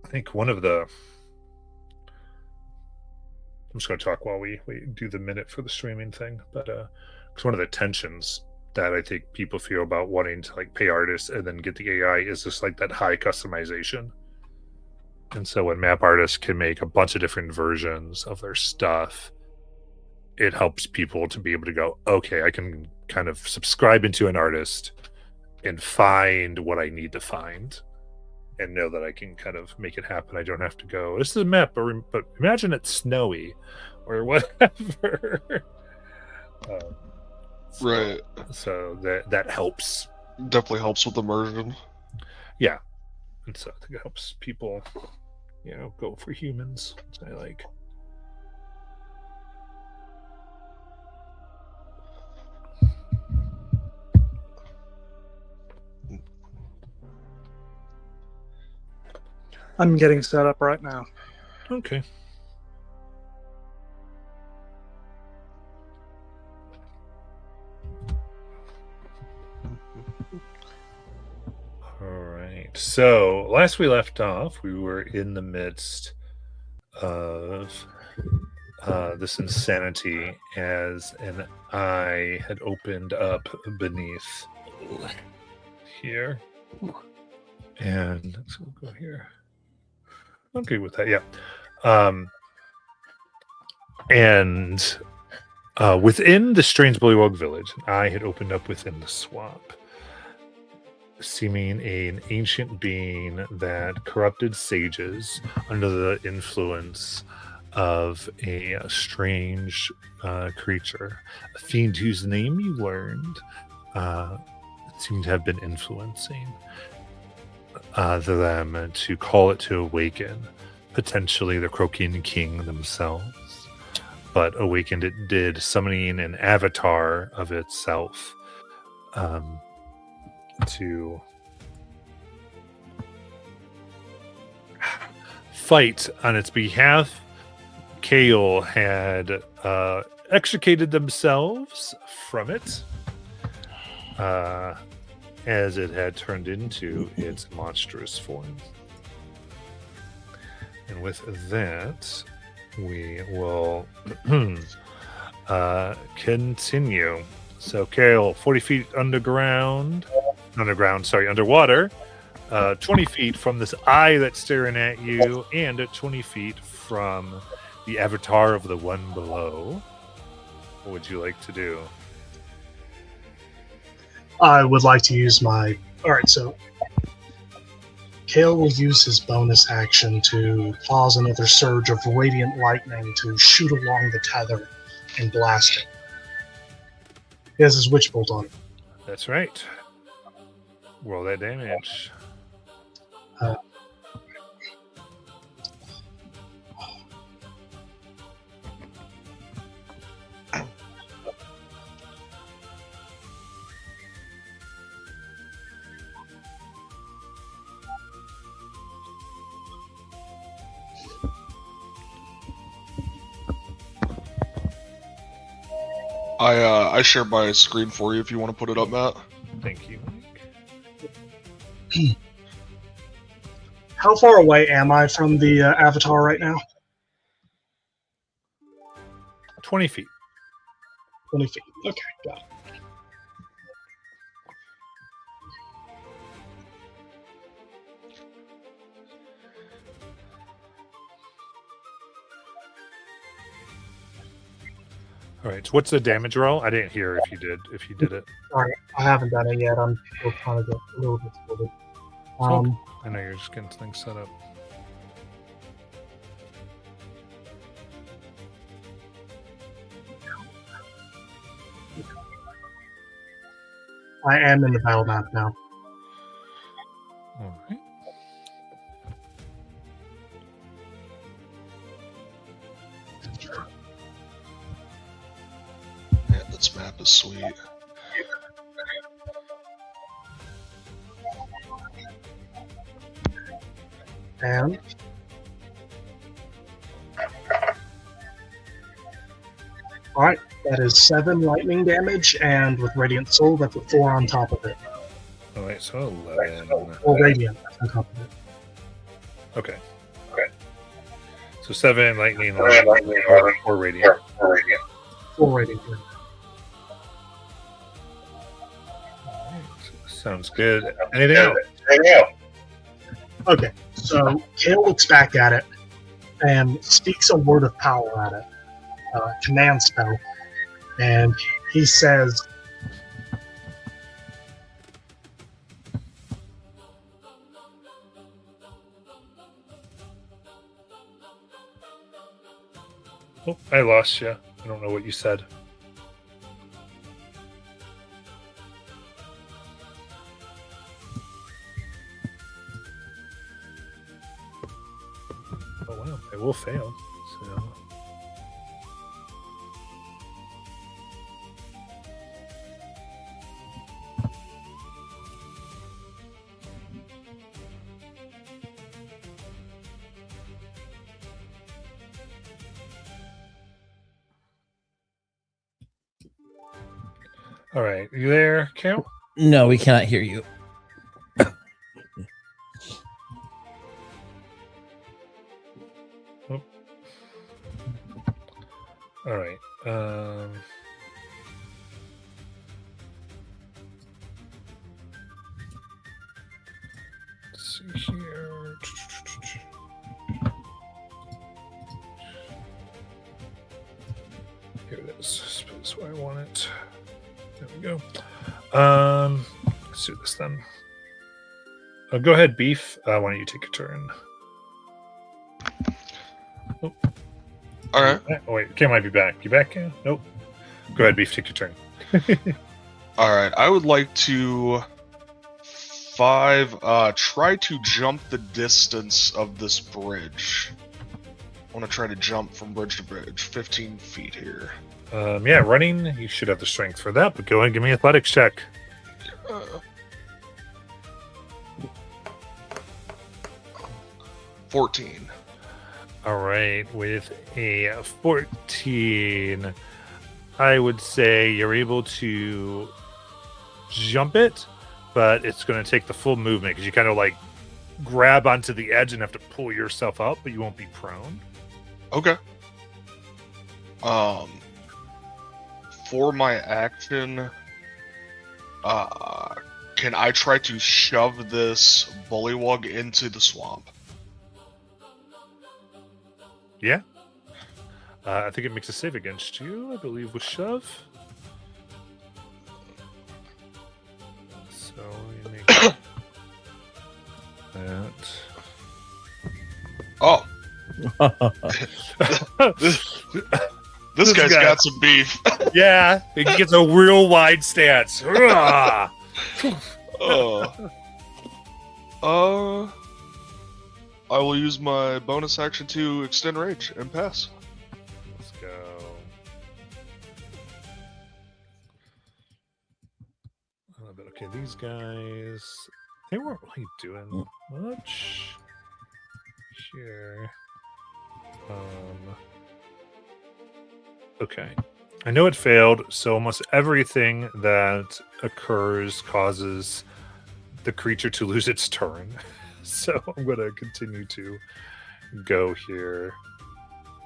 I think one of the I'm just going to talk while we do the minute for the streaming thing, but it's one of the tensions that I think people feel about wanting to like pay artists and then get the AI is just like that high customization. And so when map artists can make a bunch of different versions of their stuff, it helps people to be able to go, okay, I can kind of subscribe into an artist and find what I need to find and know that I can kind of make it happen. I don't have to go, this is a map, but imagine it's snowy or whatever. Right. So that helps. Definitely helps with immersion. Yeah. And so I think it helps people, go for humans, which I like. I'm getting set up right now. Okay. All right. So last we left off, we were in the midst of this insanity as an eye had opened up beneath here. And let's go here. I'm good with that, yeah. And within the Strange Bullywug village, an eye had opened up within the swamp, seeming an ancient being that corrupted sages under the influence of a strange creature, a fiend whose name you learned seemed to have been influencing them to call it to awaken, potentially the Croakian king themselves. But awakened it did, summoning an avatar of itself to fight on its behalf. Kale had extricated themselves from it as it had turned into its monstrous form. And with that, we will continue. So Kale, 40 feet underwater, 20 feet from this eye that's staring at you, and at 20 feet from the avatar of the one below. What would you like to do? I would like to use my... Alright, so Kale will use his bonus action to cause another surge of radiant lightning to shoot along the tether and blast it. He has his Witch Bolt on it. That's right. Roll that damage. I share my screen for you if you want to put it up, Matt. Thank you. How far away am I from the avatar right now? 20 feet. 20 feet. Okay, got it. All right. So what's the damage roll? I didn't hear if you did it. All right, I haven't done it yet. I'm still trying to get a little bit sorted. I know you're just getting things set up. I am in the battle map now. All right. Man, this map is sweet. And alright, that is 7 lightning damage, and with Radiant Soul, that's a 4 on top of it. All right, so 11. Or Radiant on top of it. Okay. So 7 lightning, 11, or radiant. 4 radiant. Sounds good. Anything else? Okay, so Kale looks back at it and speaks a word of power at it, command spell, and he says, Oh, I lost you. I don't know what you said. Oh wow, I will fail. So all right, you there, Cam? No, we cannot hear you. All right. Let's see here. Here it is. That's where I want it. There we go. Let's do this then. Go ahead, Beef. Why don't you take a turn? All right. Oh wait, Cam might be back. You back, Cam? Nope. Go ahead, Beef. Take your turn. All right. I would like to try to jump the distance of this bridge. I want to try to jump from bridge to bridge, 15 feet here. Yeah, running. You should have the strength for that. But go ahead and give me an athletics check. 14. All right, with a 14, I would say you're able to jump it, but it's going to take the full movement because you kind of like grab onto the edge and have to pull yourself up, but you won't be prone. Okay. For my action, can I try to shove this bullywug into the swamp? Yeah. I think it makes a save against you, I believe, with shove. So you make that. Oh, this guy's guy. got some beef. Yeah, he gets a real wide stance. Hurrah! I will use my bonus action to extend range and pass. Let's go. But okay, these guys, they weren't really doing much here. Okay. I know it failed, so almost everything that occurs causes the creature to lose its turn. So I'm going to continue to go here,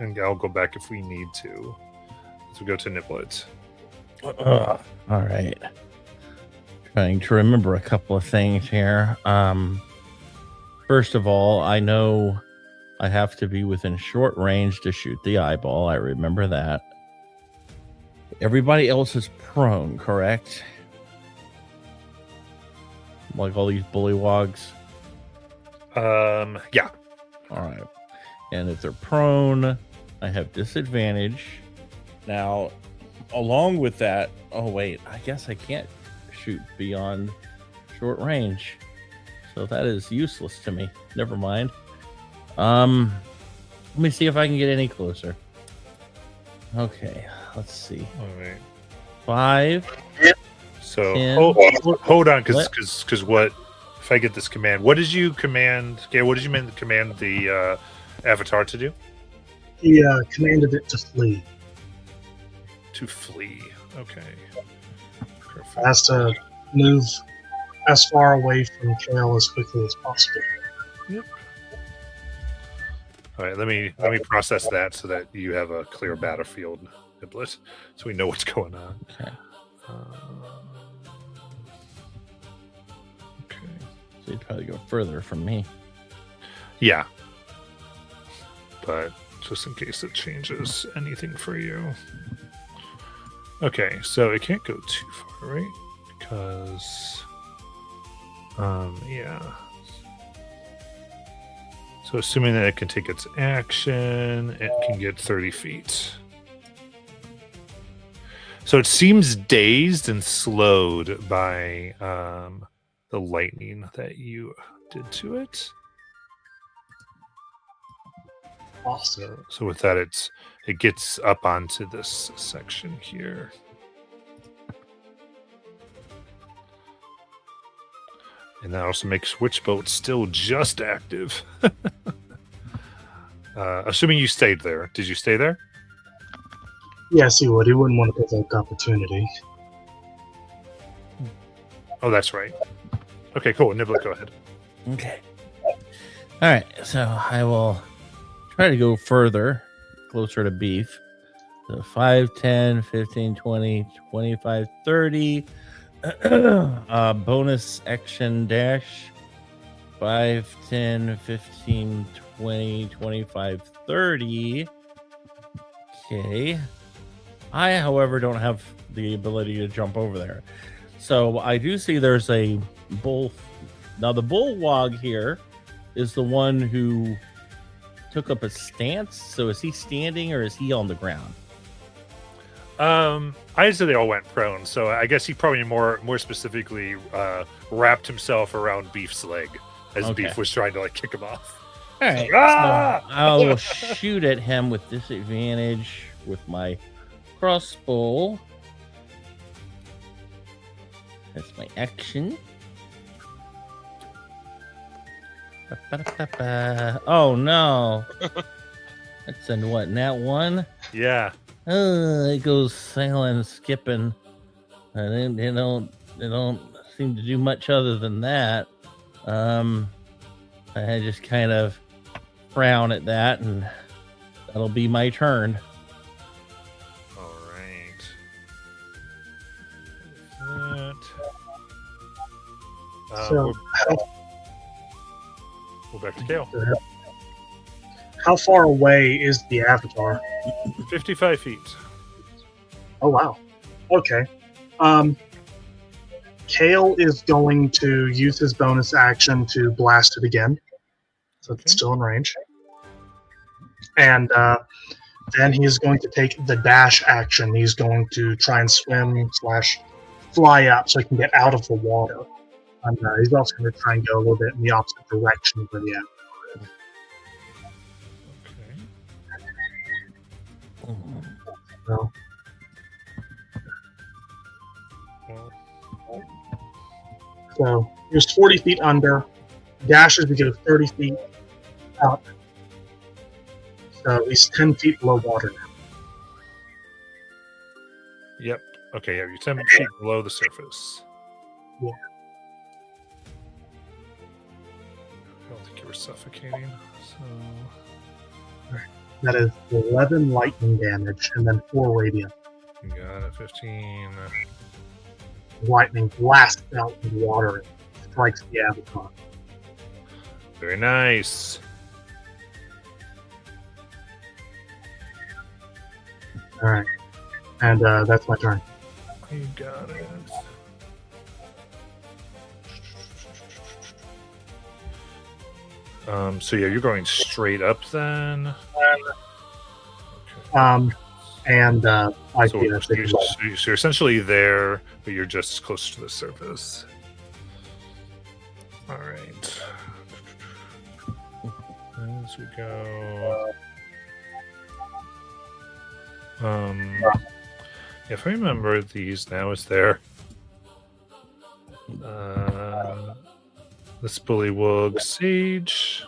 and I'll go back if we need to. So we go to Niblet. All right. Trying to remember a couple of things here. First of all, I know I have to be within short range to shoot the eyeball. I remember that. Everybody else is prone, correct? Like all these bullywogs. Yeah. All right. And if they're prone, I have disadvantage. Now, along with that, oh wait, I guess I can't shoot beyond short range. So that is useless to me. Never mind. Let me see if I can get any closer. Okay, let's see. All right. 5. So 10. hold on, because what if I get this command? What did you command? Okay, what did you command the avatar to do? He commanded it to flee. To flee. Okay. Perfect. It has to move as far away from Kale as quickly as possible. Yep. All right, let me process that so that you have a clear battlefield, Iblis, so we know what's going on. Okay. Okay. So you'd probably go further from me. Yeah, but just in case it changes anything for you. Okay, so it can't go too far, right? Because, yeah. So assuming that it can take its action, it can get 30 feet. So it seems dazed and slowed by the lightning that you did to it. Awesome. So with that, it gets up onto this section here. And that also makes Witchbolt still just active. Assuming you stayed there. Did you stay there? Yes, he would. He wouldn't want to provoke opportunity. Oh, that's right. Okay, cool. Niblet, go ahead. Okay. All right. So I will try to go further, closer to beef. So 5, 10, 15, 20, 25, 30. Bonus action dash. 5, 10, 15, 20, 25, 30. Okay. I, however, don't have the ability to jump over there. So I do see there's a bull. Now, the bullwog here is the one who took up a stance. So is he standing or is he on the ground? I'd say they all went prone, so I guess he probably more specifically wrapped himself around Beef's leg as Okay. Beef was trying to like kick him off. All right. Ah! So I will shoot at him with disadvantage with my crossbow. That's my action. Ba-ba-da-ba-ba. Oh no! That's in what? Nat 1. Yeah. It goes sailing, skipping. And they don't seem to do much other than that. I just kind of frown at that, and that'll be my turn. All right. So, we're back to Kale. how far away is the avatar? 55 feet. Oh wow. Okay. Kale is going to use his bonus action to blast it again. So Okay. it's still in range. And then he is going to take the dash action. He's going to try and swim / fly up so he can get out of the water. And he's also going to try and go a little bit in the opposite direction where the avatar is. Okay. So, Well, so he was 40 feet under. Dashes to go 30 feet out. So he's 10 feet below water now. yep. Okay, yeah, you're 10 feet below the surface. Yeah. I don't think you were suffocating. So That is 11 lightning damage and then 4 radiant. you got it. 15. Lightning blasts out in the water and strikes the avatar. Very nice. Alright. And that's my turn. You got it. So yeah, you're going straight up then. Okay. And I So yeah, you're essentially there, but you're just close to the surface. All right. As we go. If I remember these now, is there the Bullywug Sage?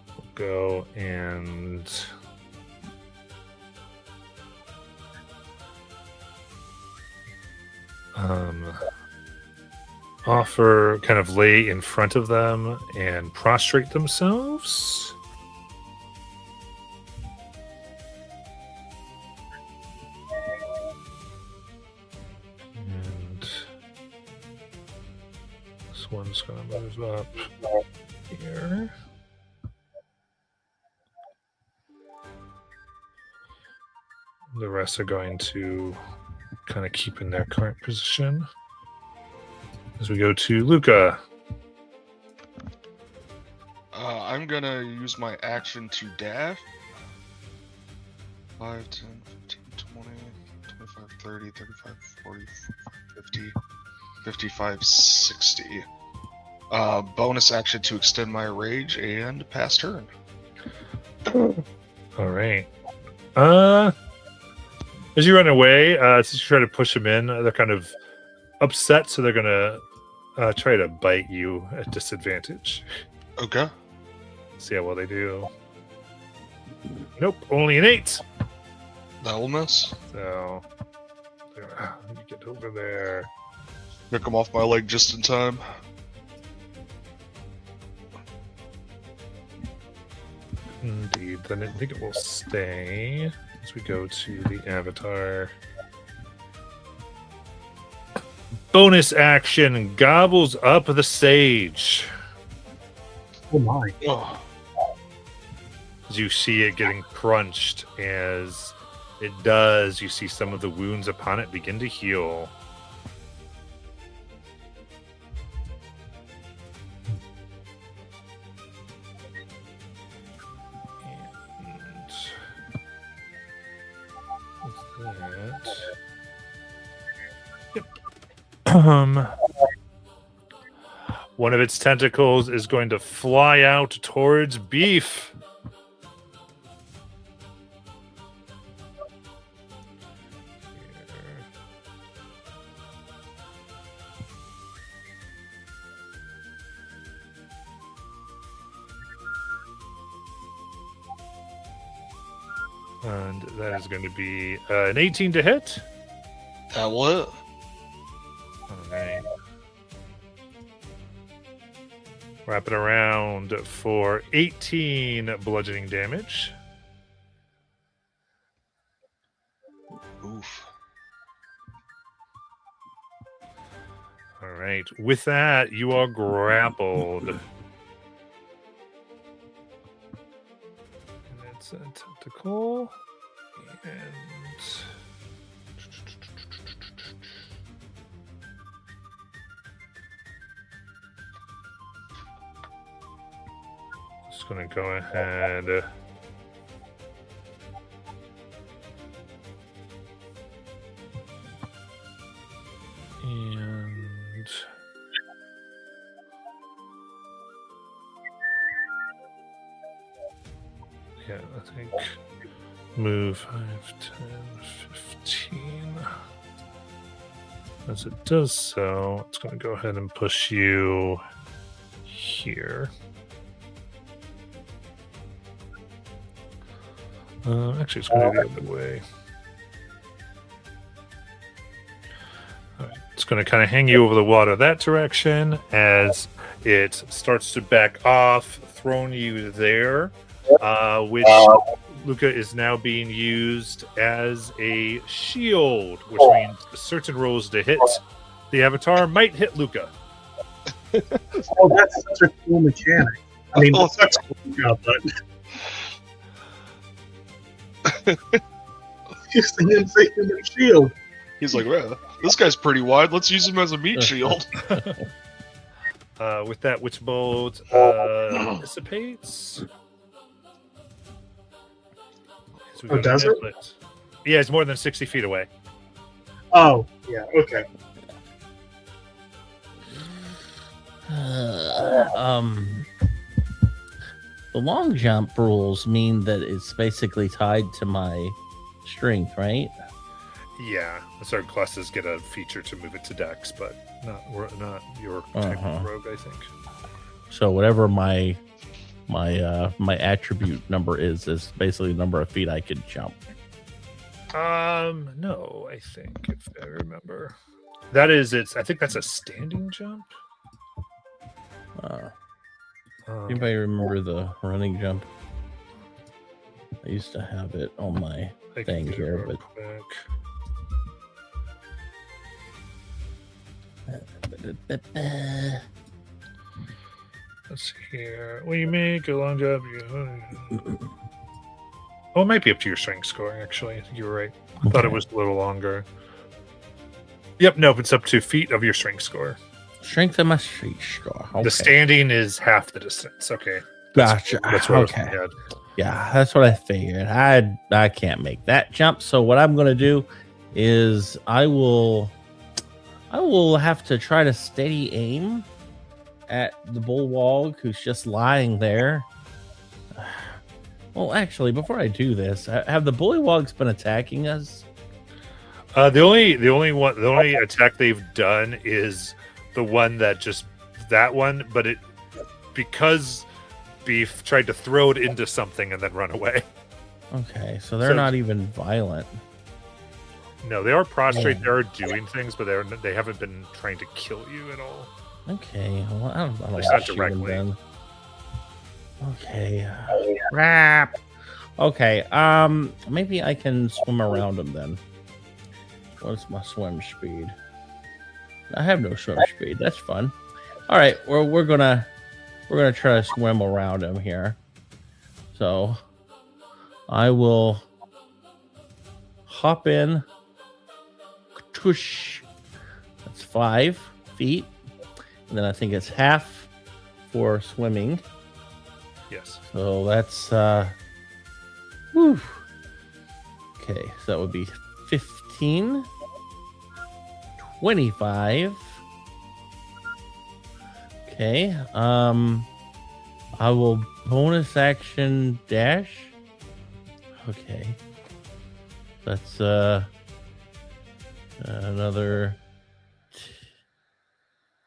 We'll go and offer kind of lay in front of them and prostrate themselves. And this one's going to move up here. The rest are going to kind of keep in their current position. As we go to Luca. I'm gonna use my action to dash. 5, 10, 15, 20, 25, 30, 35, 40, 50, 55, 60. Bonus action to extend my rage and pass turn. All right. As you run away, since you try to push them in, they're kind of upset, so they're gonna try to bite you at disadvantage. Okay. See how well they do. Nope, only an 8. That will miss. So you get over there. Pick him off my leg just in time. Indeed. Then I think it will stay as we go to the avatar. Bonus action gobbles up the sage. Oh my. Oh, As you see it getting crunched, as it does, you see some of the wounds upon it begin to heal. And what's that? Yep. One of its tentacles is going to fly out towards Beef. And that is going to be an 18 to hit. that what? All right. Wrap it around for 18 bludgeoning damage. Oof. All right. With that, you are grappled. And that's a tentacle. And just going to go ahead. And yeah, I think move 5, 10, 15. As it does so, it's going to go ahead and push you here. Actually, it's going to go the other way. All right. It's going to kind of hang you over the water that direction as it starts to back off, throwing you there, which Luca is now being used as a shield, which means certain rolls to hit the avatar might hit Luca. Oh, that's such a cool mechanic. I mean, Oh, that's cool, yeah, but using him for human shield. He's like, well, this guy's pretty wide. Let's use him as a meat shield. With that, Witch Bolt dissipates. So Oh, does it? Yeah, it's more than 60 feet away. Oh, yeah, okay. The long jump rules mean that it's basically tied to my strength, right? Yeah, certain classes get a feature to move it to Dex, but not your type of rogue, I think. So whatever my attribute number is basically the number of feet I could jump. No, I think if I remember, that is it's. I think that's a standing jump. Anybody remember the running jump? I used to have it on my I can thing do it here, real but quick. Let's see here. When you make a long jump, you. Oh, it might be up to your strength score, actually. I think you were right. I thought it was a little longer. Yep, nope, it's up to feet of your strength score. Strength of my street score. Okay. The standing is half the distance. Okay. Gotcha. That's what Okay. I was thinking. Yeah, that's what I figured. I can't make that jump. So what I'm gonna do is I will have to try to steady aim at the bullwog who's just lying there. Well, actually, before I do this, have the bullywugs been attacking us? The only attack they've done is the one that one, but because Beef tried to throw it into something and then run away. Okay, so they're not even violent. No, they are prostrate. They are doing things, but they haven't been trying to kill you at all. Okay, well, I don't At least not directly. then. Okay. Crap. Okay, maybe I can swim around them then. What's my swim speed? I have no swim speed. That's fun. All right, we're gonna try to swim around him here. So I will hop in. Tush. That's 5 feet, and then I think it's half for swimming. Yes. So that's whew. Okay, so that would be 15, 25. Okay, I will bonus action dash. Okay, that's another.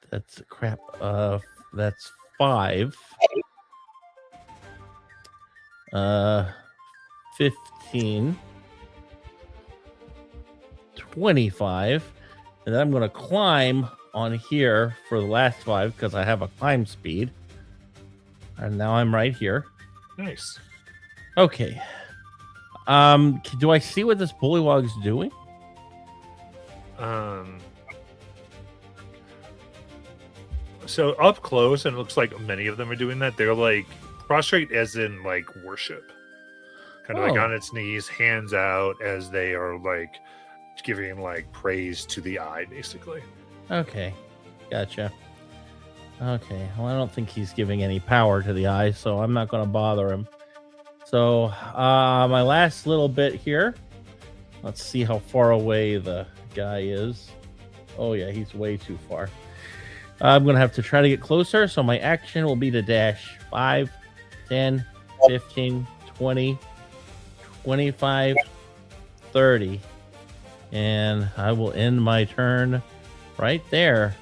That's crap. That's 5. 15, 25, and then I'm going to climb on here for the last 5 because I have a climb speed, and now I'm right here. Nice. Okay. Do I see what this bullywog's doing? So up close, and it looks like many of them are doing that. They're like prostrate, as in like worship, kind of like on its knees, hands out, as they are like giving like praise to the eye, basically. Okay, gotcha. Okay, well, I don't think he's giving any power to the eye, so I'm not going to bother him. So my last little bit here. Let's see how far away the guy is. Oh yeah, he's way too far. I'm going to have to try to get closer, so my action will be to dash 5, 10, 15, 20, 25, 30. And I will end my turn right there.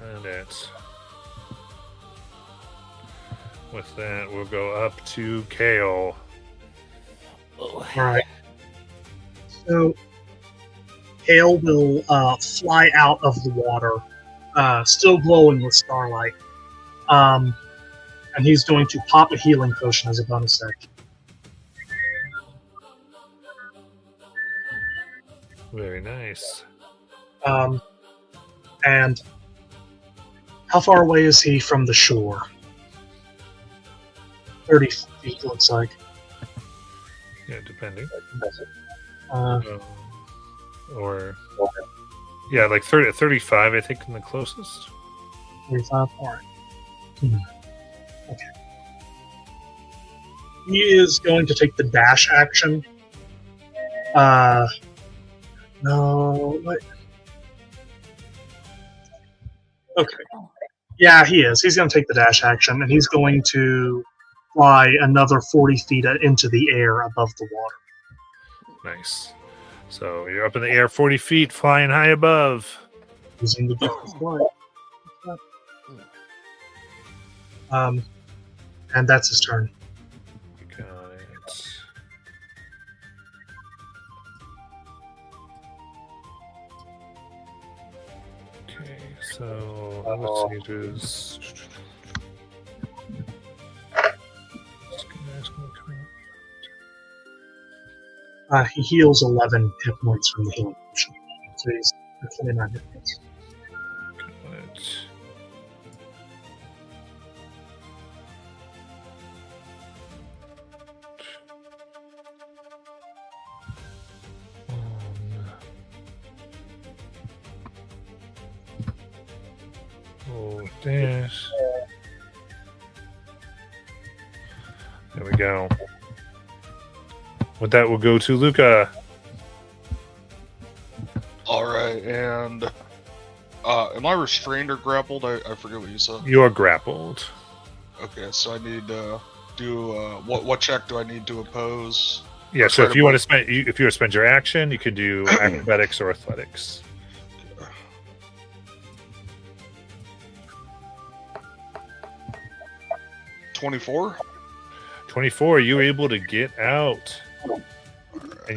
Got it. With that, we'll go up to Kale. All right. So Kale will fly out of the water, still glowing with starlight. And he's going to pop a healing potion as a bonus action. Very nice. And how far away is he from the shore? 30 feet, looks like. Yeah, depending. Uh, Or yeah, like 30, 35, I think, in the closest. 35. All right. Okay. He is going to take the dash action. No. What? Okay. Yeah, he is. He's going to take the dash action, and he's going to fly another 40 feet into the air above the water. Nice. So you're up in the air 40 feet, flying high above. Using the gift of flight. And that's his turn. Got it. Okay, so let's see mages. He heals 11 hit points from the healing potion. So he's at 29 hit points. Oh, dash. There we go. With that, we'll go to Luca. All right, and am I restrained or grappled? I forget what you said. You are grappled. Okay, so I need to do what check do I need to oppose? Yeah, so if you want to spend, if you want to spend your action, you could do acrobatics or athletics. 24. 24. You were able to get out, and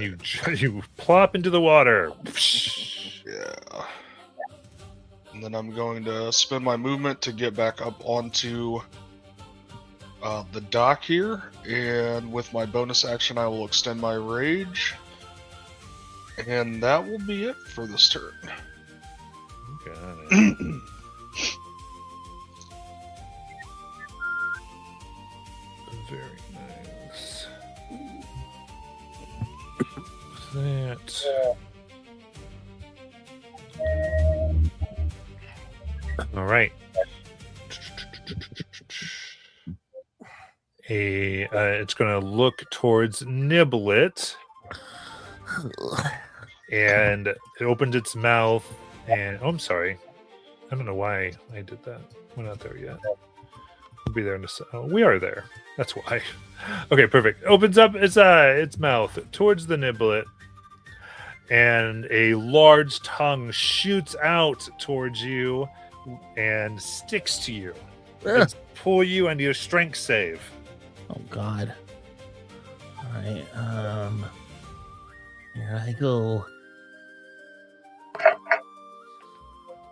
you plop into the water. Yeah. And then I'm going to spend my movement to get back up onto the dock here, and with my bonus action, I will extend my rage, and that will be it for this turn. Got it. Very nice. That. All right. It's going to look towards Niblet, and it opens its mouth. And I'm sorry, I don't know why I did that. We're not there yet. We'll be there in a second. Oh, we are there. That's why. Okay, perfect. Opens up its mouth towards the Niblet, and a large tongue shoots out towards you and sticks to you. Let's pull you into your strength save. Oh God. All right. Here I go.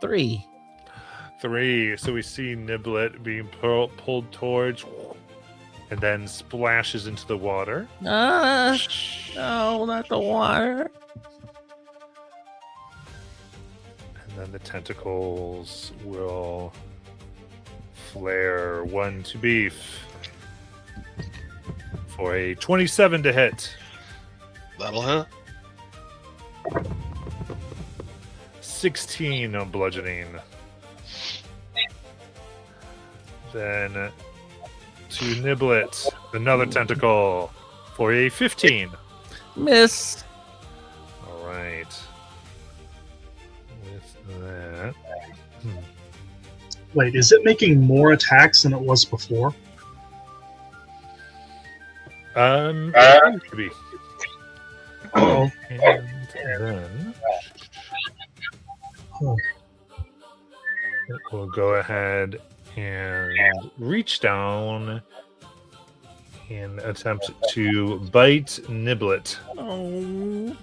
3. 3. So we see Niblet being pulled towards, and then splashes into the water. No, not the water. And then the tentacles will flare 1 to beef for a 27 to hit. That'll hit. 16 on bludgeoning. Then to Niblet, another tentacle for a 15. Miss. All right. With that, Wait, is it making more attacks than it was before? maybe. Oh, And then huh. it will go ahead and reach down and attempt to bite Niblet. Oh.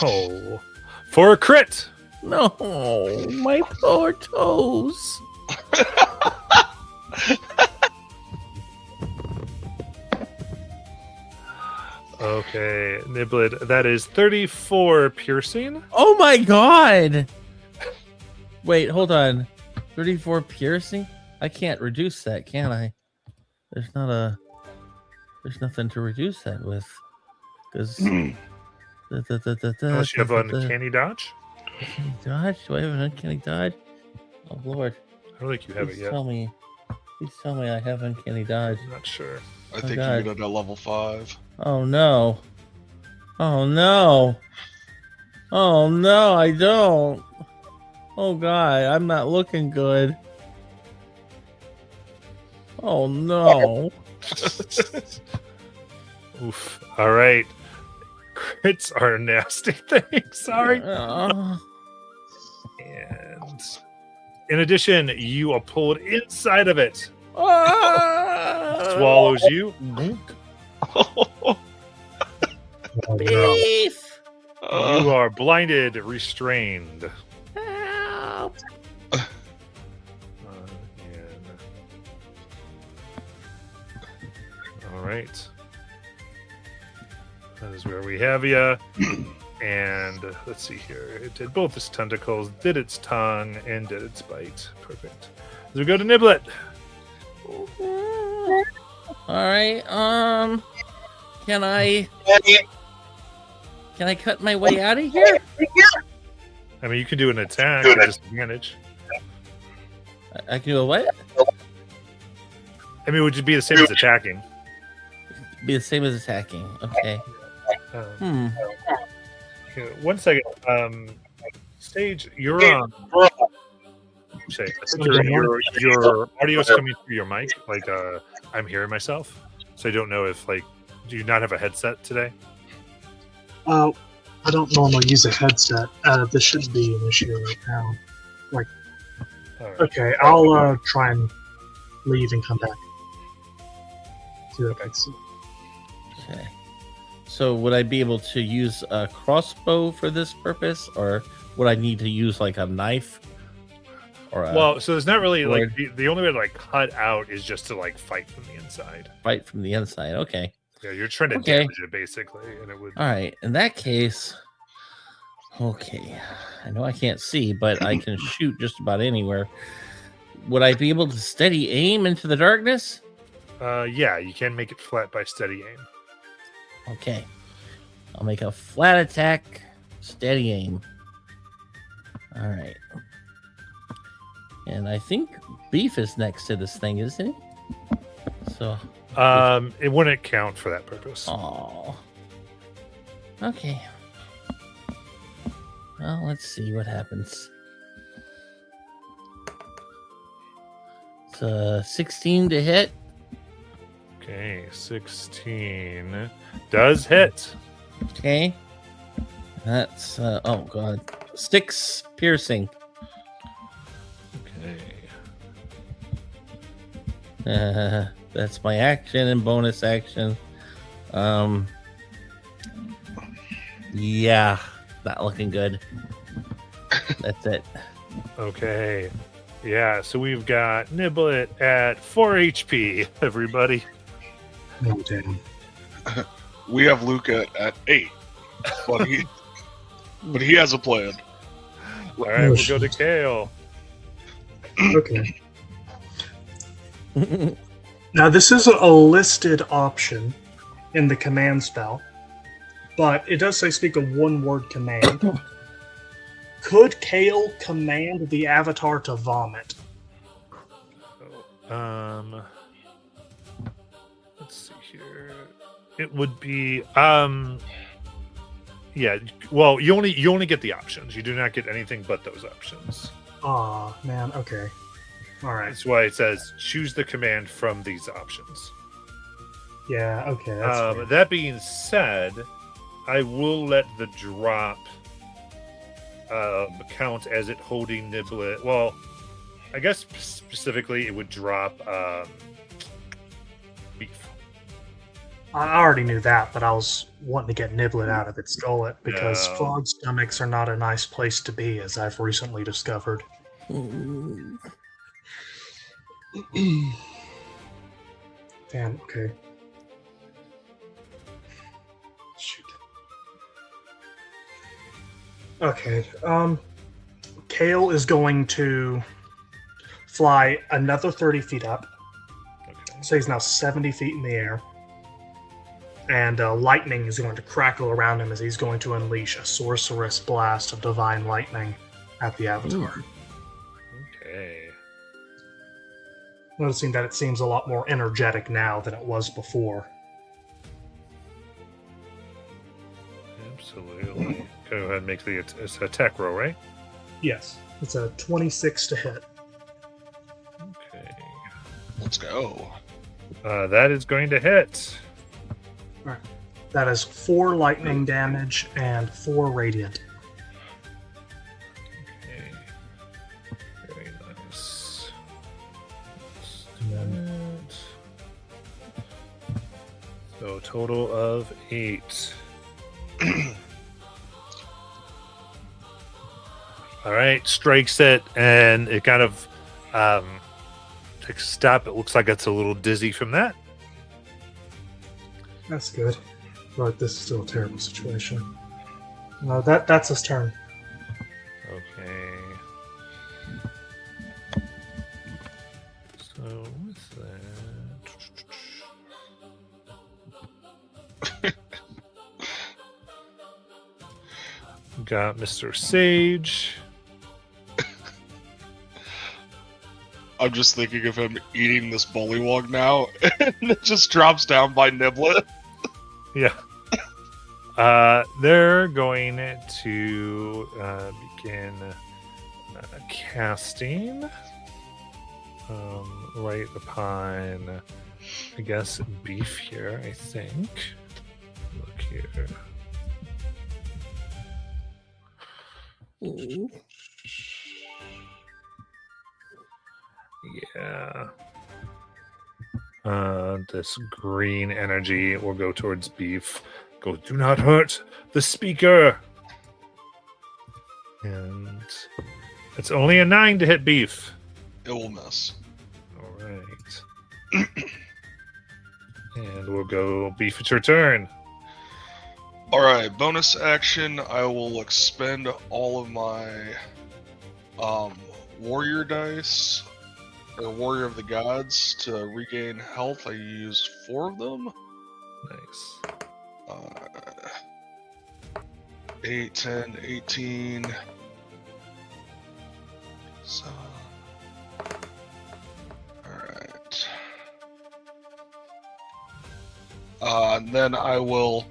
Oh, for a crit. No, my poor toes. Okay, Niblet, that is 34 piercing. Oh my God. Wait, hold on. 34 piercing? I can't reduce that, can I? There's nothing to reduce that with. Because Unless you have uncanny dodge. Uncanny dodge? Do I have an uncanny dodge? Oh Lord. I don't think you have it Please yet. Please tell me I have uncanny dodge. I'm not sure. I think God. you get it at level 5. Oh no. Oh no. Oh no, I don't. Oh God, I'm not looking good. Oh no. Oof. All right. Crits are a nasty thing. Sorry. And in addition, you are pulled inside of it. Swallows you. Oh, no. Beef. You are blinded, restrained. Help! All right. That is where we have you. And let's see here. It did both its tentacles, did its tongue, and did its bite. Perfect. As we go to Niblet. All right. Can I cut my way out of here? I mean, you can do an attack at disadvantage. I can do a what? I mean, it would be the same as attacking. Be the same as attacking. Okay. Here, 1 second. Stage, you're on. Say, I think your audio's coming through your mic. Like, I'm hearing myself, so I don't know if do you not have a headset today? I don't normally use a headset. This shouldn't be an issue right now. All right. Okay, I'll try and leave and come back. See what I can see. Okay. So would I be able to use a crossbow for this purpose, or would I need to use like a knife? Or Well, so there's not really sword? the only way to cut out is just to fight from the inside. Fight from the inside. Okay. Yeah, you're trying to Okay. damage it basically, and it would. All right. In that case, okay. I know I can't see, but I can shoot just about anywhere. Would I be able to steady aim into the darkness? Yeah, you can make it flat by steady aim. Okay. I'll make a flat attack, steady aim. All right. And I think Beef is next to this thing, isn't he? So, It wouldn't count for that purpose. oh. Okay. Well, let's see what happens. It's 16 to hit. Okay, 16 does hit. Okay. That's oh god. 6 piercing. Okay. That's my action and bonus action. Yeah, not looking good. That's it. Okay. Yeah, so we've got Niblet at 4 HP, everybody. Oh, damn. We have Luca at 8, but he has a plan. All right, we'll go to Kale. Okay. Now, this is a listed option in the command spell, but it does say speak a one-word command. Could Kale command the avatar to vomit? Let's see here. It would be yeah, well, you only get the options. You do not get anything but those options. Aw, man, okay. Alright. That's why it says choose the command from these options. Yeah, okay, that's fair. That being said, I will let the drop count as it holding Niblet. Well, I guess specifically it would drop Beef. I already knew that, but I was wanting to get Niblet out of its gullet because No. frog stomachs are not a nice place to be, as I've recently discovered. Damn, okay. Shoot. Okay, Kale is going to fly another 30 feet up. Okay. So he's now 70 feet in the air. And lightning is going to crackle around him as he's going to unleash a sorceress blast of divine lightning at the avatar. Okay. Noticing that it seems a lot more energetic now than it was before. Absolutely. Go ahead and make it's attack roll, right? Yes, it's a 26 to hit. Okay. Let's go. That is going to hit. That is 4 lightning damage and 4 radiant. Okay. Very nice. So total of 8. All right, strikes it, and it kind of takes a step. It looks like it's a little dizzy from that. That's good. But this is still a terrible situation. That's his turn. Okay. So what's that? Got Mr. Sage. I'm just thinking of him eating this bullywug now, and it just drops down by Niblet. Yeah. They're going to begin casting right upon, I guess, Beef here, I think. Look here. Yeah. This green energy will go towards Beef. Go, do not hurt the speaker. And it's only a 9 to hit Beef. It will miss. All right. And we'll go Beef, it's your turn. Alright, bonus action, I will expend all of my warrior dice, or warrior of the gods, to regain health. I used 4 of them. Nice. 8, 10, 18. So, alright. And then I will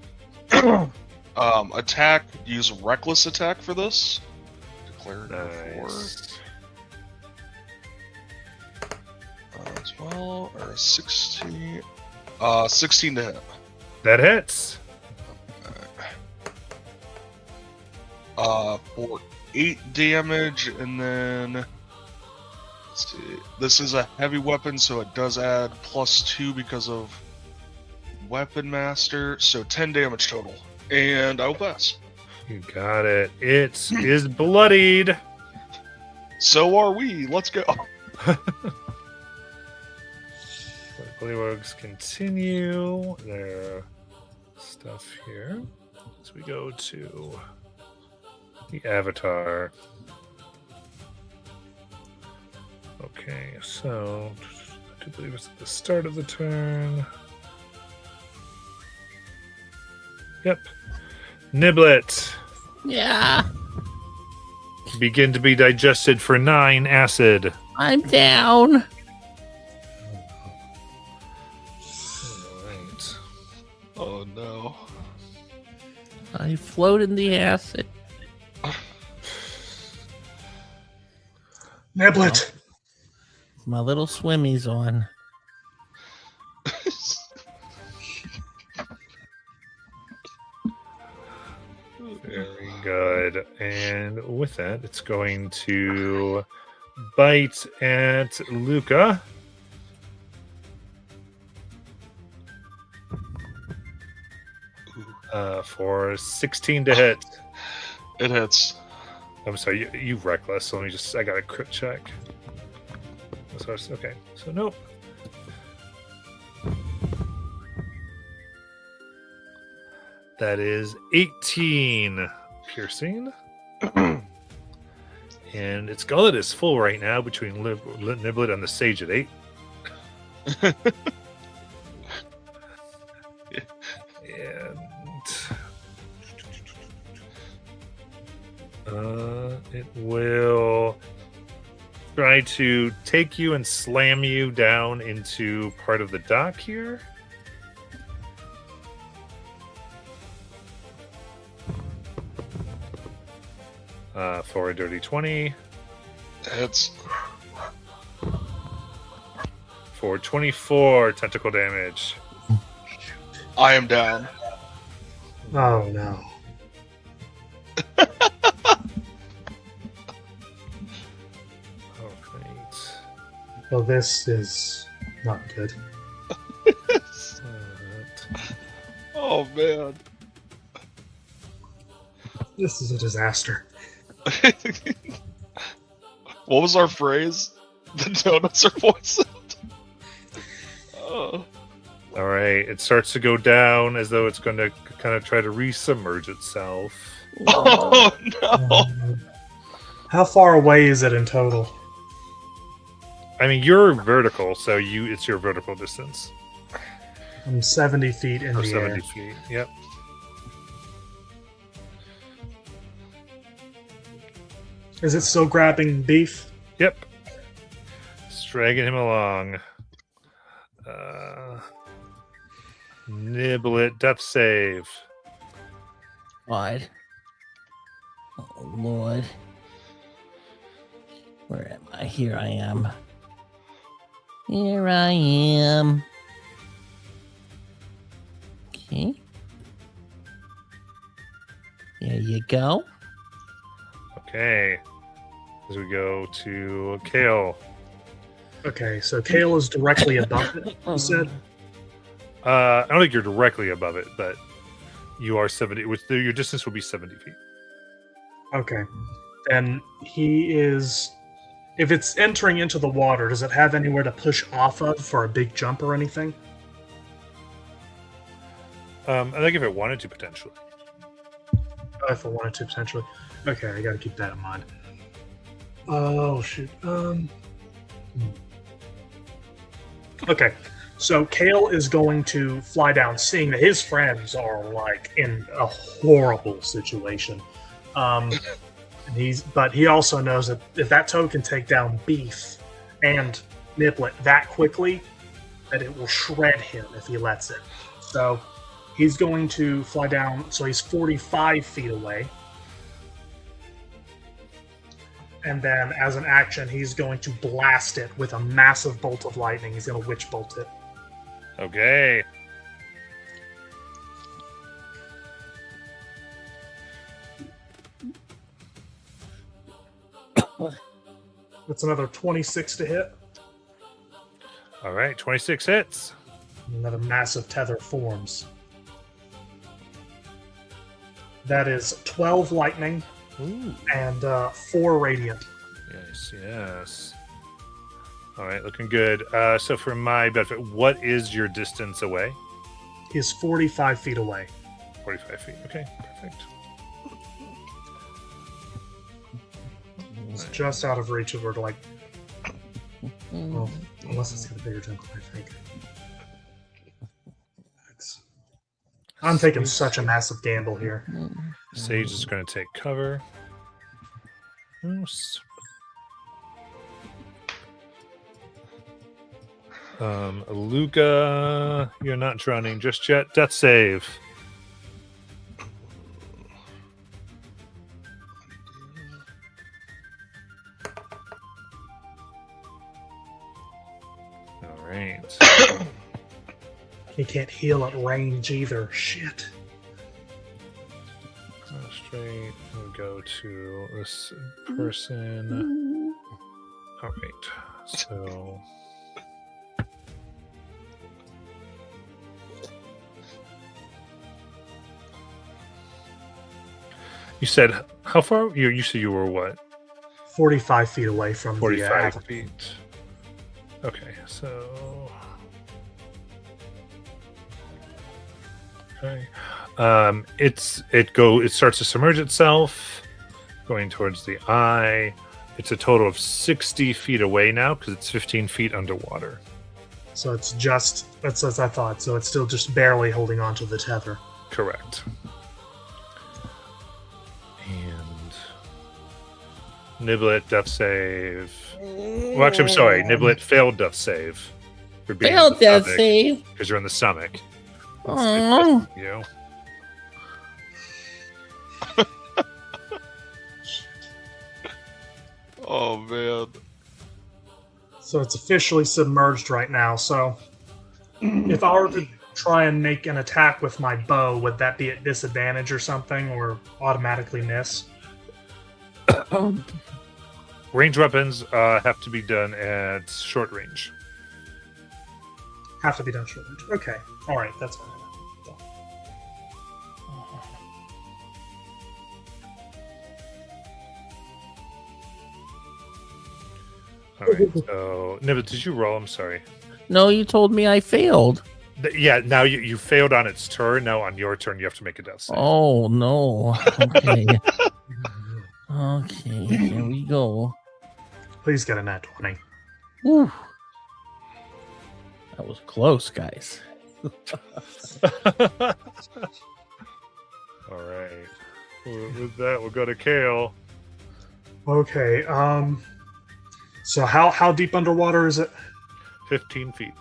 attack, use reckless attack for this. Declare it Nice. as well, or 16. 16 to hit. That hits. For 8 damage, and then let's see. This is a heavy weapon, so it does add +2 because of Weapon Master, so 10 damage total. And I will pass. You got it. It is bloodied. So are we. Let's go. Bullywugs continue their stuff here as we go to the avatar. Okay, so I do believe it's at the start of the turn. Yep. Niblet. Yeah, Begin to be digested for 9 acid. I'm down. Alright. Oh no. I float in the acid. Niblet! My little swimmies on. Very good. And with that, it's going to bite at Luca. For 16 to hit. It hits. I'm sorry, you reckless. So let me just, I got a crit check. So okay, so nope. That is 18 piercing. And its gullet is full right now between Niblet and the Sage at 8. And it will try to take you and slam you down into part of the dock here. For a dirty 20. Hits. For 24 tentacle damage. I am down. Oh no. Alright. Well, this is not good. Oh man. This is a disaster. What was our phrase? The donuts are poisoned. Oh. All right, it starts to go down as though it's going to kind of try to resubmerge itself. Oh no! How far away is it in total? I mean, you're vertical, so it's your vertical distance. I'm 70 feet in Or the 70 air. feet. Yep. Is it still grabbing beef? Yep. It's dragging him along. Nibble it. Death save. What? Oh, Lord. Where am I? Here I am. Here I am. Okay. There you go. Okay. As we go to Kale. Okay, so Kale is directly above it, you said? I don't think you're directly above it, but you are 70. Your distance will be 70 feet. Okay. Then he is... If it's entering into the water, does it have anywhere to push off of for a big jump or anything? I think if it wanted to, potentially. If I wanted to, potentially. Okay, I gotta keep that in mind. Oh, shoot. Okay, so Kale is going to fly down, seeing that his friends are, like, in a horrible situation. But he also knows that if that toad can take down Beef and Niblet that quickly, that it will shred him if he lets it. So he's going to fly down, so he's 45 feet away. And then, as an action, he's going to blast it with a massive bolt of lightning. He's going to witch bolt it. Okay. That's another 26 to hit. All right, 26 hits. Another massive tether forms. That is 12 lightning Ooh. and 4 radiant. Yes, yes. All right, looking good. So for my benefit, what is your distance away? He's 45 feet away. 45 feet. Okay, perfect. It's just out of reach of her, like, well, unless it's got a bigger jump, I think. I'm taking such a massive gamble here. Sage is going to take cover. Oops. Luca, you're not drowning just yet. Death save. All right. He can't heal at range either. Shit. Straight. We'll go to this person. All right. So. You said how far? You said you were what? 45 feet away from 45 the feet. Okay, so. Okay. It starts to submerge itself, going towards the eye. It's a total of 60 feet away now because it's 15 feet underwater. So it's just, that's as I thought, so it's still just barely holding on to the tether. Correct. And Niblet death save. Well, actually, I'm sorry. Niblet failed death save. For being Failed death save. because you're in the stomach. Oh. You. Oh man. So it's officially submerged right now. So if I were to try and make an attack with my bow, would that be at disadvantage or something, or automatically miss? Range weapons have to be done at short range. Have to be done short range. Okay. All right. That's fine. All right. So, Nibbit, did you roll? I'm sorry. No, you told me I failed. Yeah. Now you failed on its turn. Now on your turn, you have to make a death save. Oh no. Okay. Okay, here we go. Please get a nat 20. Whew. That was close, guys. All right. With that, we'll go to Kale. Okay. So how deep underwater is it? 15 feet.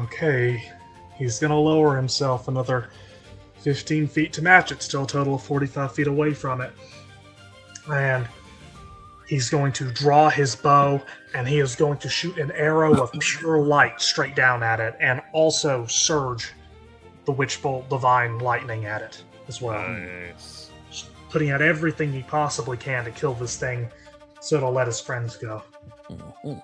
Okay. He's gonna lower himself another 15 feet to match it. Still a total of 45 feet away from it. And he's going to draw his bow, and he is going to shoot an arrow of pure light straight down at it, and also surge the Witch Bolt Divine Lightning at it as well. Nice. Putting out everything he possibly can to kill this thing so it'll let his friends go. Mhm.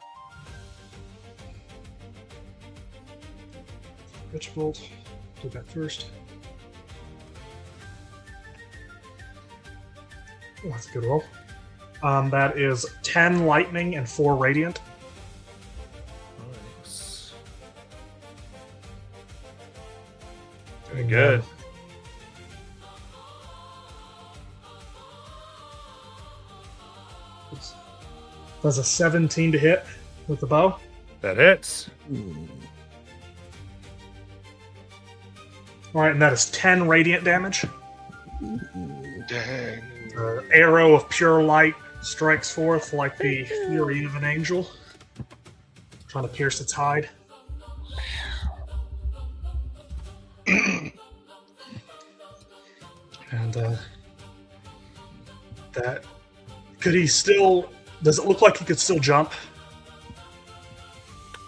Witch Bolt, do that first. Oh, that's a good roll. That is 10 lightning and 4 radiant. Nice. Very good. Does a 17 to hit with the bow. That hits. All right, and that is 10 radiant damage. Dang. Arrow of pure light strikes forth like the fury of an angel, trying to pierce its hide. And that could he still? Does it look like he could still jump?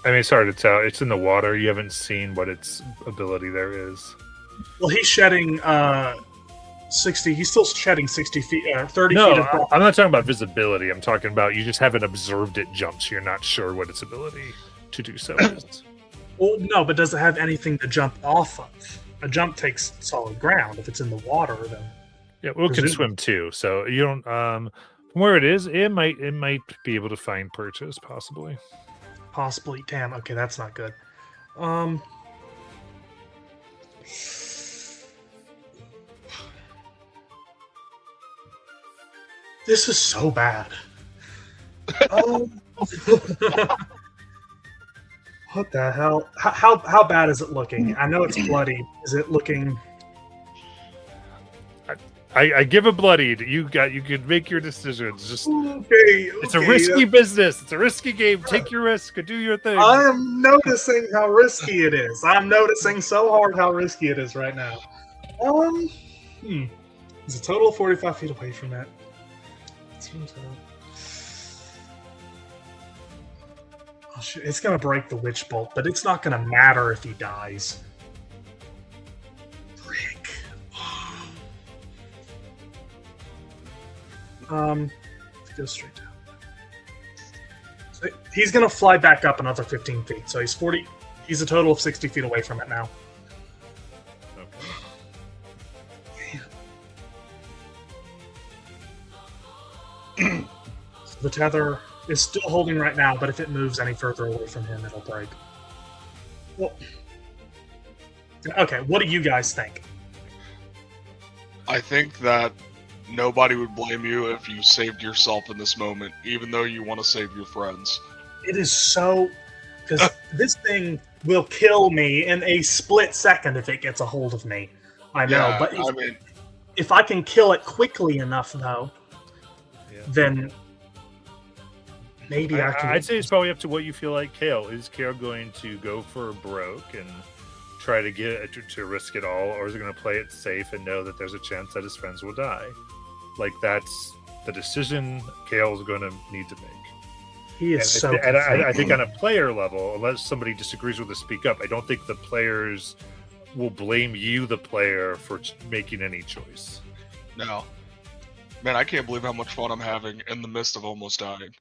I mean, it's hard to tell. It's in the water. You haven't seen what its ability there is. Well, he's shedding 60. He's still shedding 60 feet, 30 No, feet of breath. I'm not talking about visibility. I'm talking about you just haven't observed it jump, so you're not sure what its ability to do so is. Well, no, but does it have anything to jump off of? A jump takes solid ground. If it's in the water, then Yeah, well, it can swim too. So you don't. From where it is, it might be able to find perches, possibly. possibly. Damn. Okay, that's not good. This is so bad. What the hell? How bad is it looking? I know it's bloody. Is it looking? I give a bloodied. You can make your decisions. Just Okay, it's a risky business. It's a risky game. Take your risk and do your thing. I am noticing how risky it is. I'm noticing so hard how risky it is right now. It's a total of 45 feet away from that. Oh, shit. It's gonna break the witch bolt, but it's not gonna matter if he dies. Frick. Go straight down. So he's gonna fly back up another 15 feet. So he's 40. He's a total of 60 feet away from it now. So the tether is still holding right now, but if it moves any further away from him, it'll break. Well, okay, what do you guys think? I think that nobody would blame you if you saved yourself in this moment, even though you want to save your friends. It is so... Because this thing will kill me in a split second if it gets a hold of me. I know, Yeah, but I mean, if I can kill it quickly enough, though, then maybe I can... I'd say it's probably up to what you feel like, Kale. Is Kale going to go for a broke and try to get to risk it all, or is he going to play it safe and know that there's a chance that his friends will die? Like, that's the decision Kale's going to need to make. He is so... And I think on a player level, unless somebody disagrees with us, speak up. I don't think the players will blame you, the player, for making any choice. no. Man, I can't believe how much fun I'm having in the midst of almost dying.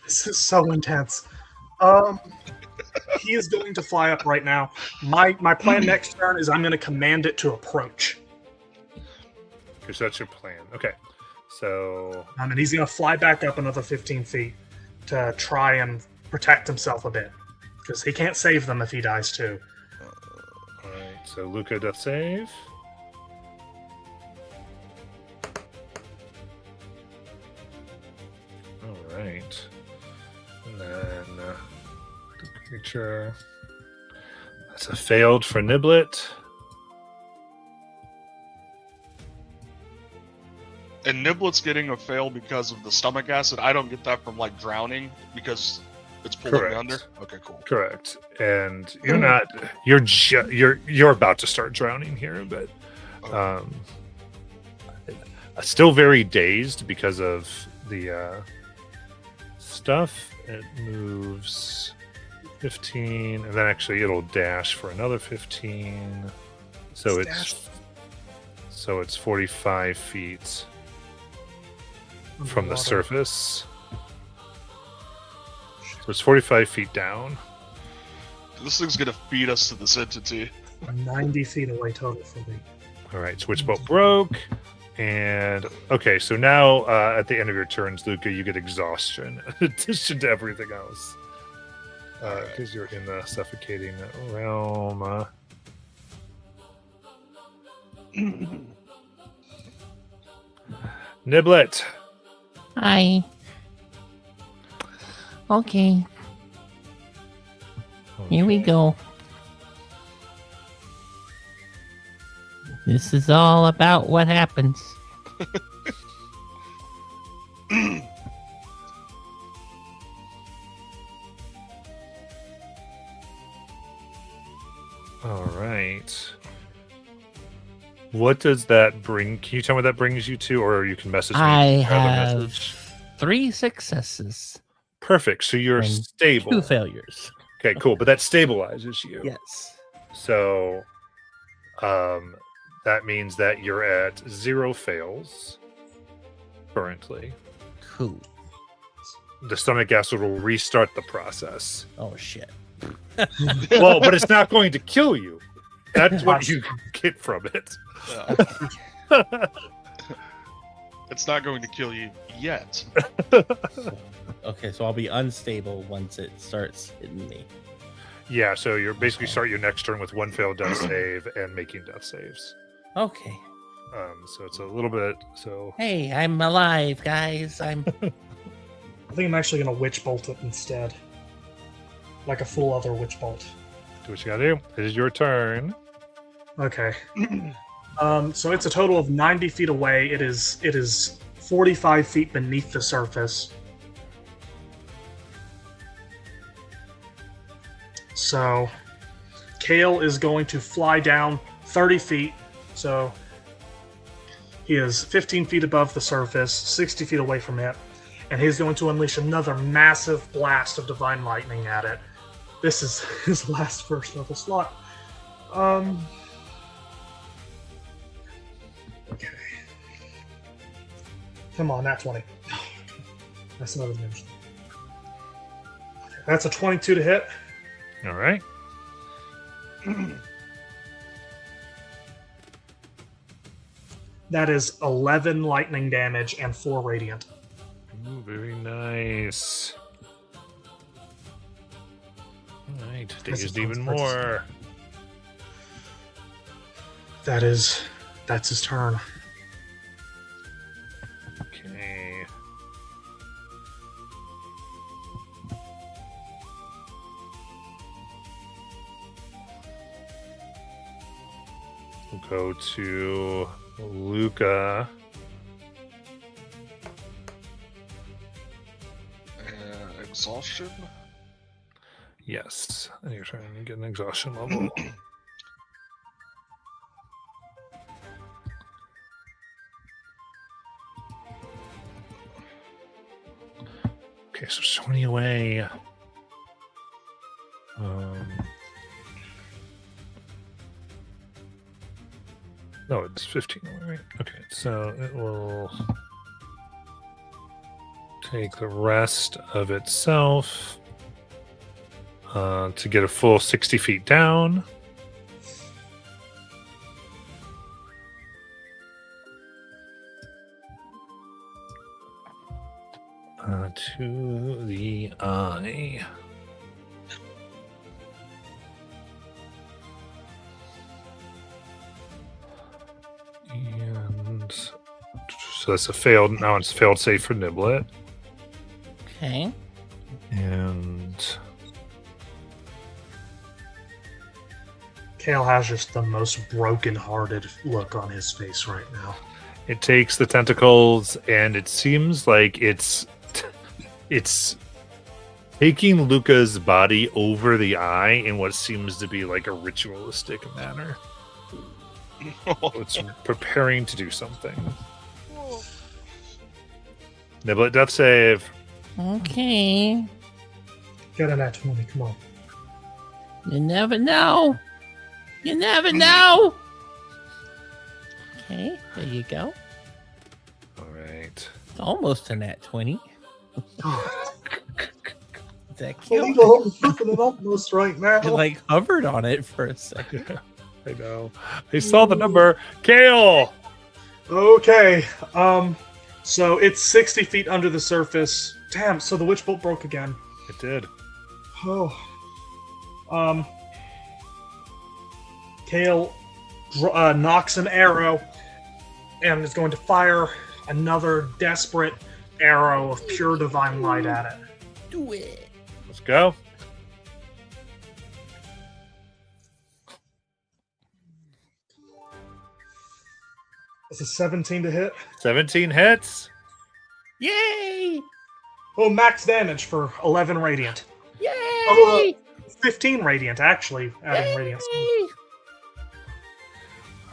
This is so intense. He is going to fly up right now. My plan next turn is I'm going to command it to approach. Because that's your plan. Okay. So And he's going to fly back up another 15 feet to try and protect himself a bit. Because he can't save them if he dies too. all right. So Luca death save. All right. And then the creature. That's a failed for Niblet. And Niblet's getting a fail because of the stomach acid. I don't get that from like drowning because it's pulling Correct. me under. Okay, cool. Correct. And you're not. You're about to start drowning here, but still very dazed because of the stuff. It moves 15, and then actually it'll dash for another 15. So it's 45 feet from the Underwater. surface. So it's 45 feet down. This thing's gonna feed us to this entity. 90 feet away total for me. All right, Switchbolt broke. And okay, so now at the end of your turns, Luca, you get exhaustion in addition to everything else. Because you're in the suffocating realm. Niblet. Hi. Okay, here we go. This is all about what happens. All right. What does that bring? Can you tell me what that brings you to, or you can message me? I another have message? 3 successes, Perfect. So you're and stable. 2 failures. Okay, cool. But that stabilizes you. Yes. So, that means that you're at 0 fails currently. Cool. The stomach acid will restart the process. Oh shit. Well, but it's not going to kill you. That's what you get from it. It's not going to kill you yet. Okay, so I'll be unstable once it starts hitting me. Yeah, so you're basically Okay. start your next turn with 1 failed death save and making death saves. Okay. So it's a little bit. So Hey, I'm alive, guys. I think I'm actually going to Witch Bolt it instead. Like a full other Witch Bolt. do what you gotta do. It is your turn. Okay. So it's a total of 90 feet away. It is 45 feet beneath the surface. So Kale is going to fly down 30 feet. So he is 15 feet above the surface, 60 feet away from it. And he's going to unleash another massive blast of Divine Lightning at it. This is his last first level slot. Okay. Come on, nat 20. That's another damage. That's a 22 to hit. All right. That is 11 lightning damage and 4 radiant. Ooh, very nice. All right, That's dazed a even fun first. more. That's his turn. Okay. We'll go to Luca. Exhaustion. Yes, and you're trying to get an exhaustion level. Okay, so 20 away. No, it's 15 away, right? Okay, so it will take the rest of itself to get a full 60 feet down. To the eye. And so that's a failed. Now it's failed save for Niblet. Okay. And Kale has just the most broken-hearted look on his face right now. it takes the tentacles, and it seems like it's taking Luca's body over the eye in what seems to be like a ritualistic manner. So it's preparing to do something. Niblet death save. Okay. Get an at 20, come on. You never know. You never know. Okay, there you go. All right. It's almost a nat 20. Oh, Is that well, cute? I'm flipping it almost right now. I like hovered on it for a second. I know. I saw the number. Kale! Okay, so it's 60 feet under the surface. Damn, so the witch bolt broke again. It did. Oh. Kale knocks an arrow and is going to fire another desperate arrow of pure divine light at it. Do it. Let's go. It's a 17 to hit. 17 hits. Yay! Oh, max damage for 11 radiant. Yay! Oh, 15 radiant, actually, adding radiant. Yay!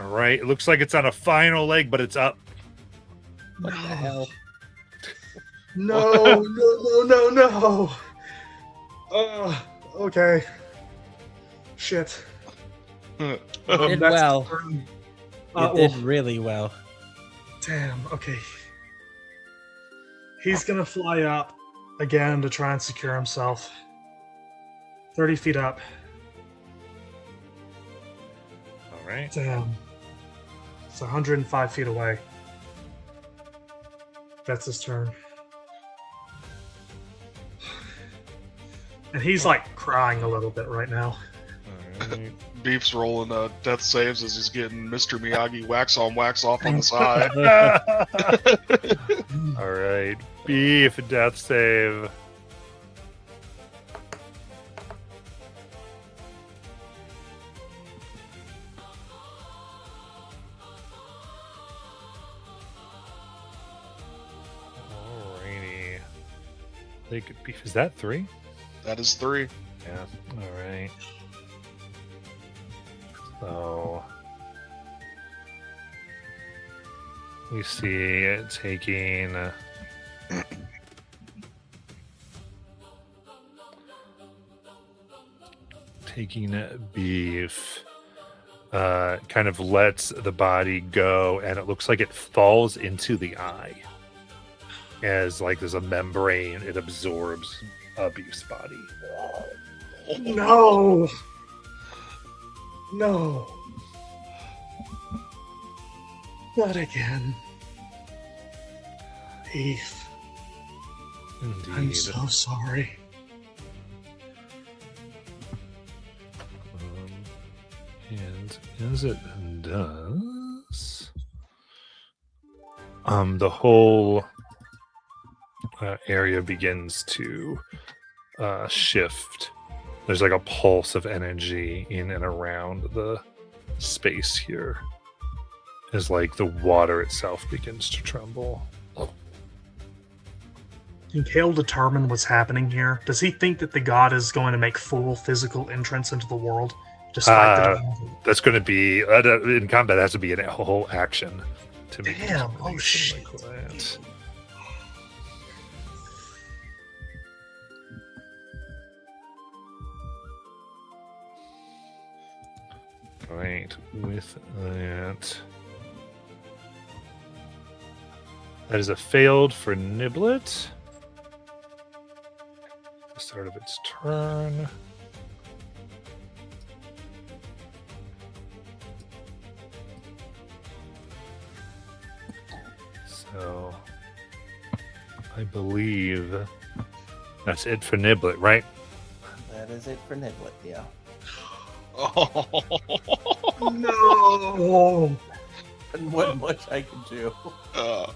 All right. It looks like it's on a final leg, but it's up. What the hell? No, no. Okay. Shit. Did That's well. the turn. You did really well. Damn, okay. He's gonna fly up again to try and secure himself. 30 feet up. All right. Damn. It's 105 feet away. That's his turn. And he's like crying a little bit right now. All right. Beef's rolling death saves as he's getting Mr. Miyagi wax on, wax off on the side. All right. Beef death save. Alrighty. Like beef, is that 3? That is 3. Yeah. All right. So we see it taking beef. Kind of lets the body go, and it looks like it falls into the eye. As like there's a membrane, it absorbs beef's body. No! No. Not again. Beef. Indeed. I'm so sorry. And as it does, the whole area begins to shift. There's like a pulse of energy in and around the space here, as like the water itself begins to tremble. Can Kale determine what's happening here? Does he think that the god is going to make full physical entrance into the world? Despite the divine? That's going to be in combat. It has to be a whole action to make. a Damn, determination oh, shit. like that. Right, with that. That is a failed for Niblet. The start of its turn. So I believe that's it for Niblet, right? That is it for Niblet, yeah. Oh. No. And what much I can do. Uh,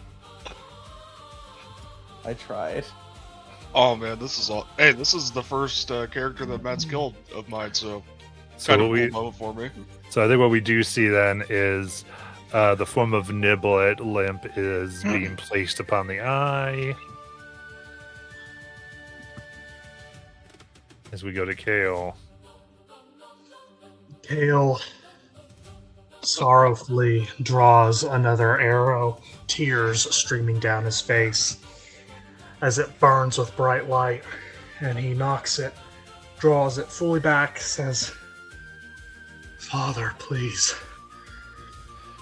I tried. oh man, this is all. Hey, this is the first character that Matt's killed of mine, so So kind what of we, cool moment for me. so I think what we do see then is the form of Niblet limp is being placed upon the eye. As we go to Kale. Kale sorrowfully draws another arrow, tears streaming down his face as it burns with bright light, and he knocks it, draws it fully back, says, "Father, please,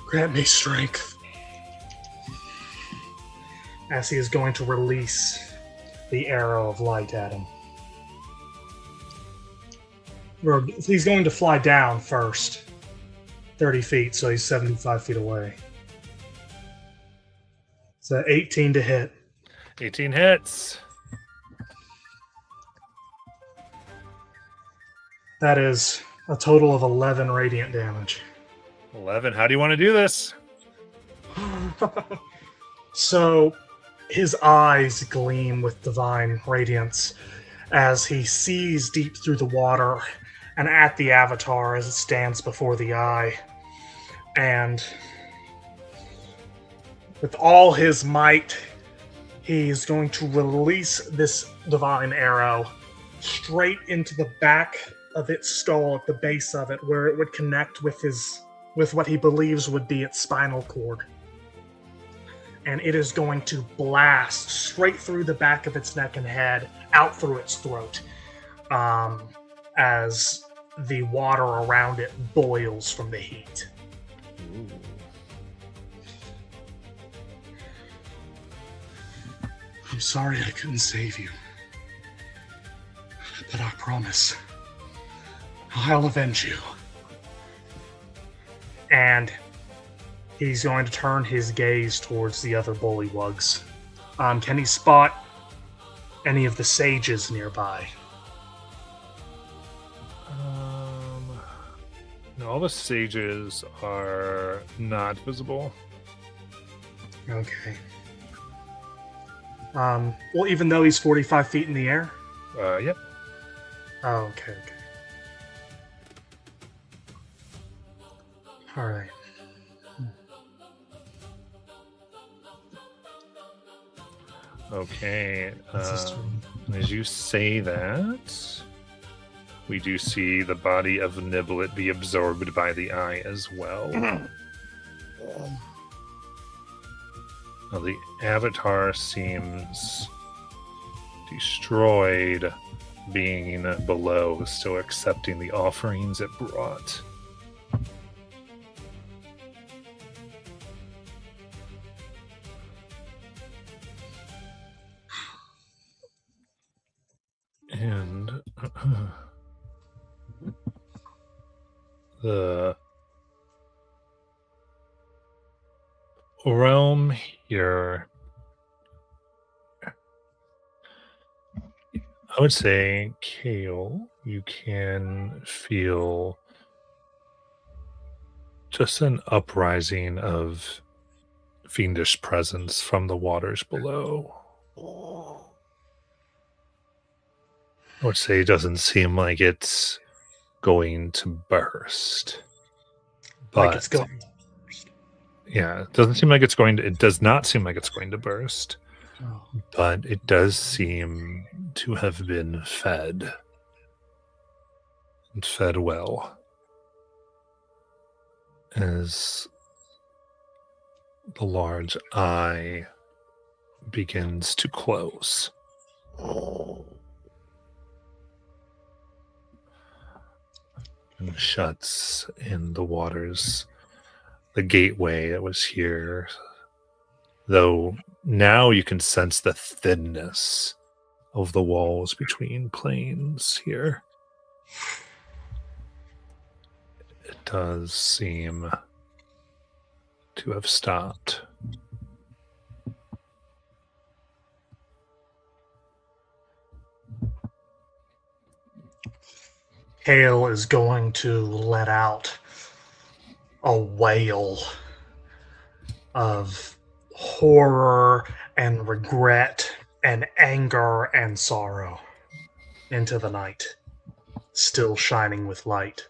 grant me strength," as he is going to release the arrow of light at him. Or he's going to fly down first, 30 feet, so he's 75 feet away. So 18 to hit. 18 hits. That is a total of 11 radiant damage. 11. How do you want to do this? So his eyes gleam with divine radiance as he sees deep through the water and at the avatar as it stands before the eye. And with all his might, he's going to release this divine arrow straight into the back of its skull at the base of it, where it would connect with what he believes would be its spinal cord. And it is going to blast straight through the back of its neck and head, out through its throat, as the water around it boils from the heat. Ooh. I'm sorry I couldn't save you, but I promise I'll avenge you. And he's going to turn his gaze towards the other bullywugs. Can he spot any of the sages nearby? No, all the sages are not visible. Okay. Well, even though he's 45 feet in the air? Yep. Oh, okay. All right. Okay. That's his turn. As you say that, we do see the body of Niblet be absorbed by the eye as well. Now, the avatar seems destroyed, being below, still accepting the offerings it brought. And the realm here, I would say, Kale, you can feel just an uprising of fiendish presence from the waters below. I would say it doesn't seem like it's going to burst. But Like it's going. yeah, it doesn't seem like it's going to, it does not seem like it's going to burst. Oh. But it does seem to have been fed. And fed well. As the large eye begins to close. And shuts in the waters. The gateway that was here. Though now you can sense the thinness of the walls between planes here. It does seem to have stopped. Kale is going to let out a wail of horror and regret and anger and sorrow into the night, still shining with light,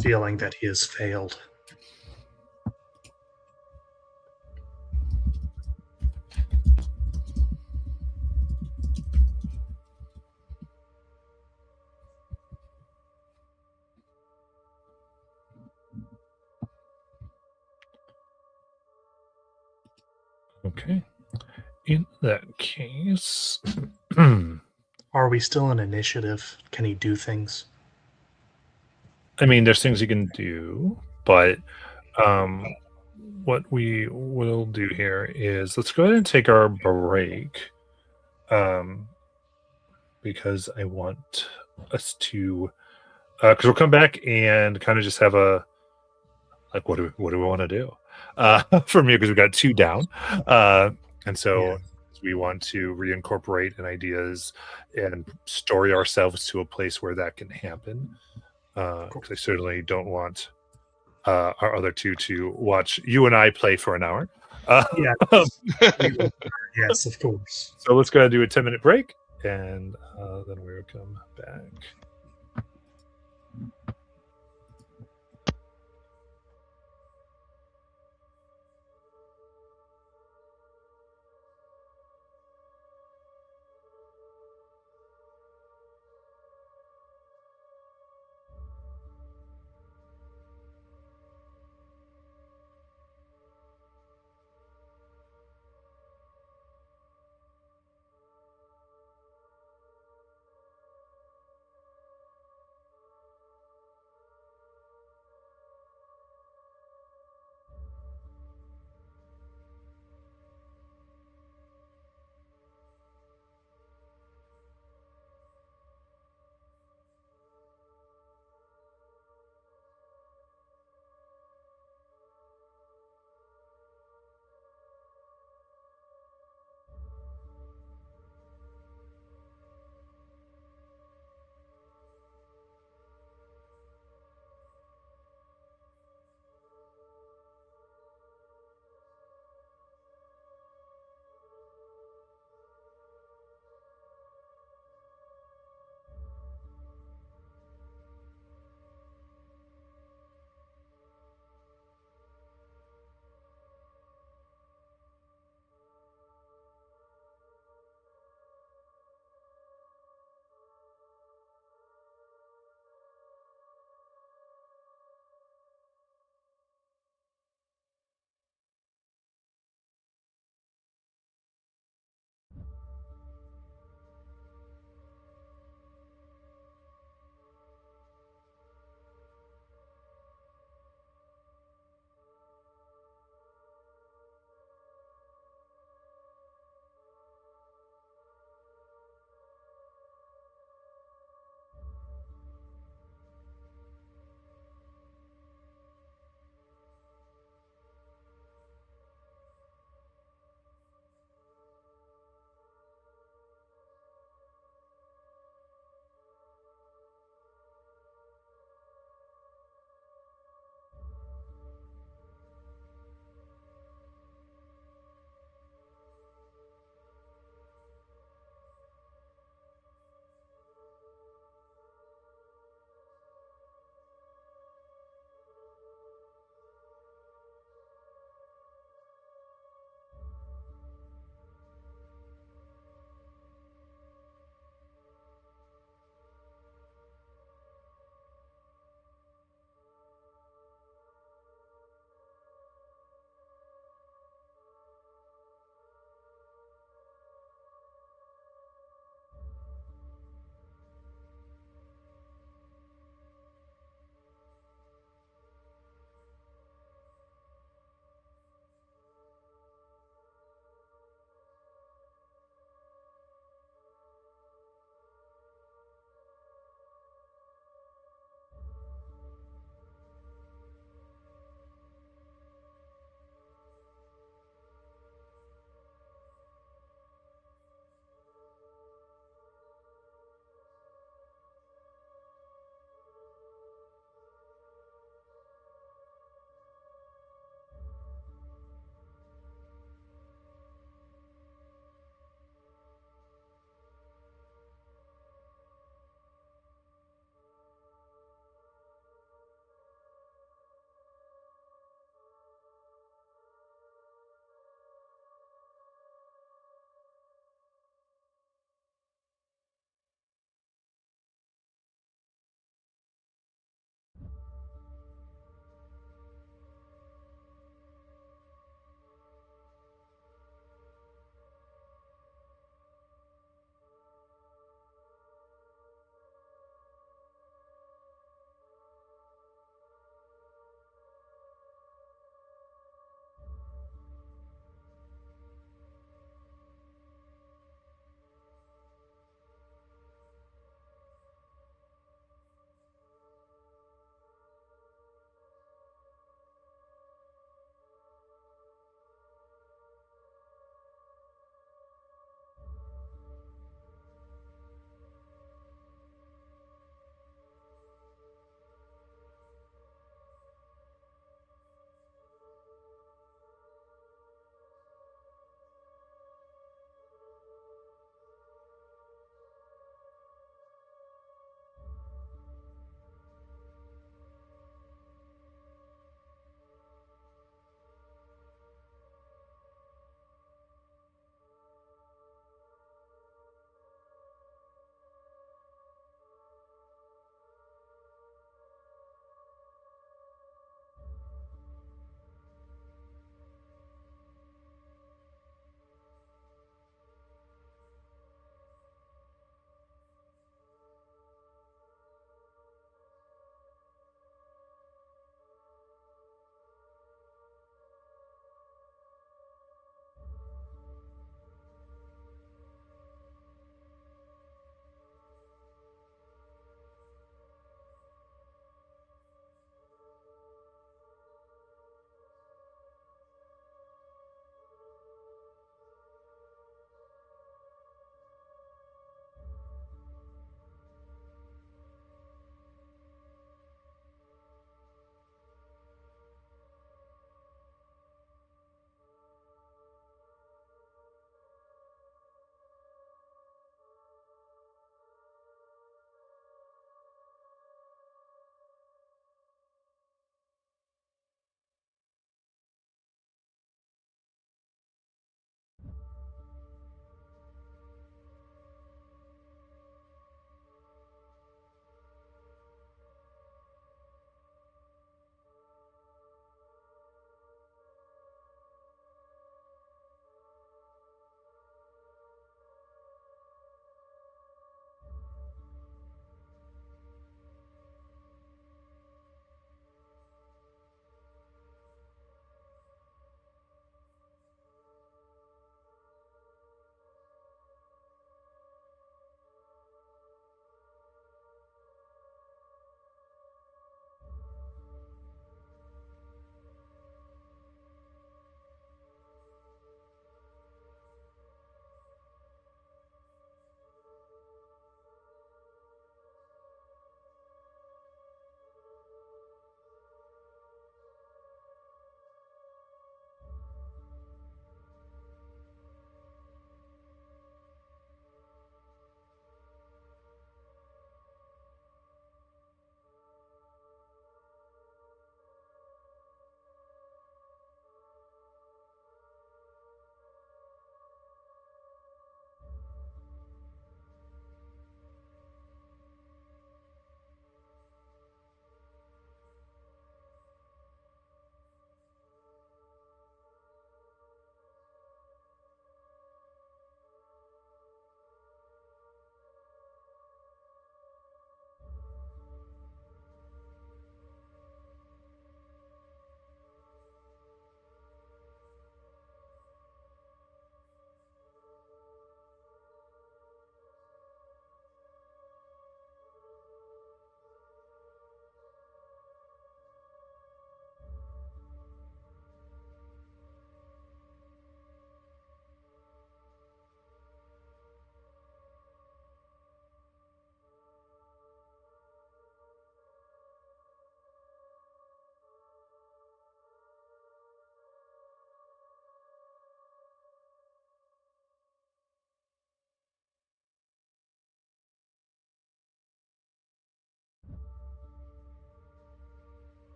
feeling that he has failed. Okay. In that case, Are we still in initiative? Can he do things? I mean, there's things you can do, but what we will do here is let's go ahead and take our break, because I want us to, because we'll come back and kind of just have a like, what do we want to do from here, because we've got 2 down, and so. Yeah. We want to reincorporate ideas and story ourselves to a place where that can happen. Because I certainly don't want our other 2 to watch you and I play for an hour. Yes. Yes, of course. So let's go ahead and do a 10-minute break, and then we'll come back.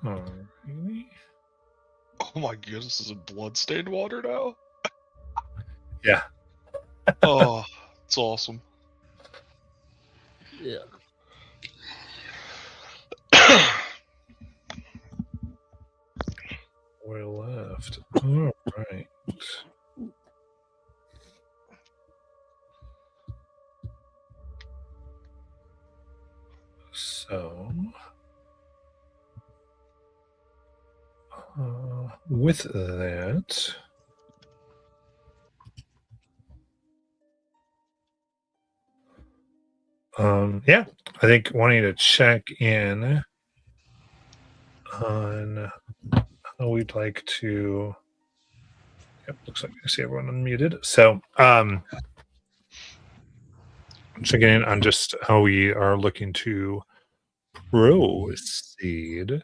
Alrighty. Oh my goodness, this is bloodstained water now? Yeah. Oh, it's awesome. Yeah. We're left. All right. So, with that, yeah, I think wanting to check in on how we'd like to. Yep, looks like I see everyone unmuted. So, checking in on just how we are looking to proceed.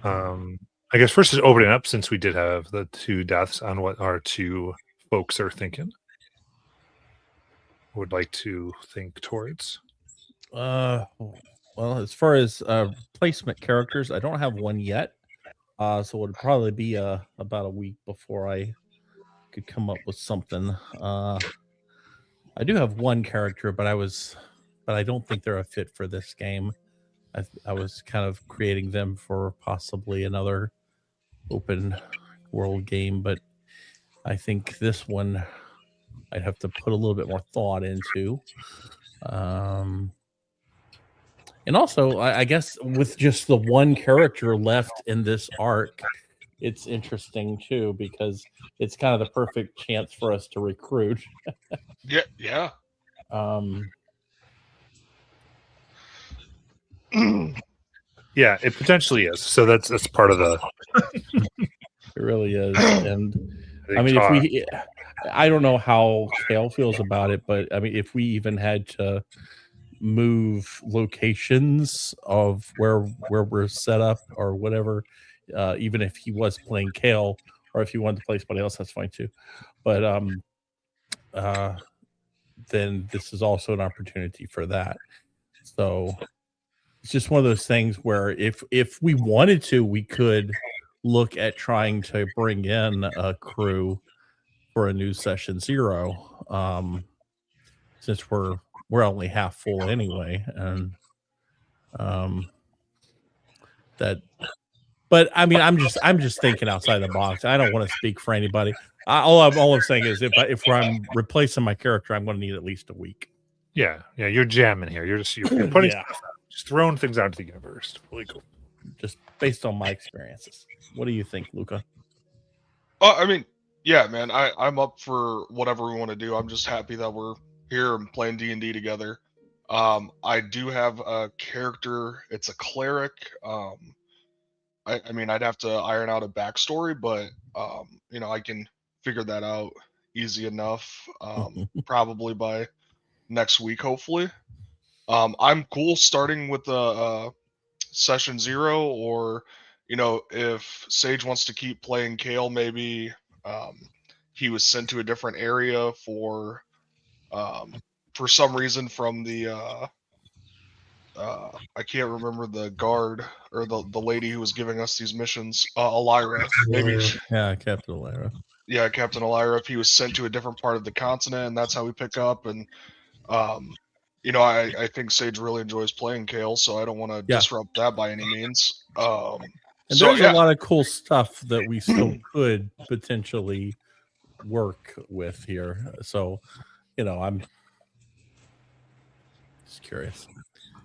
I guess first is opening up, since we did have the 2 deaths, on what our 2 folks are thinking. Would like to think towards. Well, as far as placement characters, I don't have one yet. So it would probably be about a week before I could come up with something. I do have one character, but I don't think they're a fit for this game. I was kind of creating them for possibly another open world game, but I think this one I'd have to put a little bit more thought into. And also, I guess with just the one character left in this arc, it's interesting too, because it's kind of the perfect chance for us to recruit. Yeah. Yeah, it potentially is. So that's part of the. It really is. And I mean, I don't know how Kale feels about it, but I mean, if we even had to move locations of where we're set up or whatever, even if he was playing Kale, or if he wanted to play somebody else, that's fine too. But then this is also an opportunity for that. So it's just one of those things where if we wanted to, we could look at trying to bring in a crew for a new session 0, since we're only half full anyway, and that. But I mean, I'm just thinking outside the box. I don't want to speak for anybody. All I'm saying is if I'm replacing my character, I'm going to need at least a week. Yeah, you're jamming here. You're putting Yeah. stuff out, just throwing things out to the universe. Really cool. Just based on my experiences. What do you think, Luca? I mean, yeah, man. I'm up for whatever we want to do. I'm just happy that we're here and playing D&D together. I do have a character. It's a cleric. I mean, I'd have to iron out a backstory, but I can figure that out easy enough. Probably by next week, hopefully. I'm cool starting with the session 0, or if Sage wants to keep playing Kale, maybe he was sent to a different area for some reason from the I can't remember the guard or the lady who was giving us these missions, Elira. Maybe Yeah, Captain Elira. Yeah, Captain Elira. If he was sent to a different part of the continent, and that's how we pick up. And I think Sage really enjoys playing Kale, so I don't want to disrupt that by any means. And there's a lot of cool stuff that we still could potentially work with here. So, I'm just curious.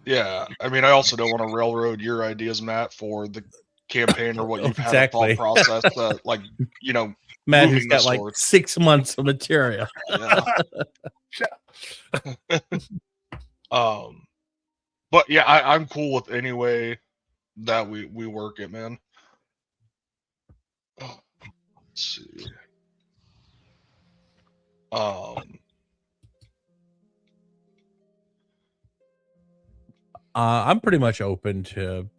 Yeah, I mean, I also don't want to railroad your ideas, Matt, for the campaign or what you've had a thought process. Matt has got like 6 months of material. But yeah, I'm cool with any way that we work it, man. Let's see. I'm pretty much open to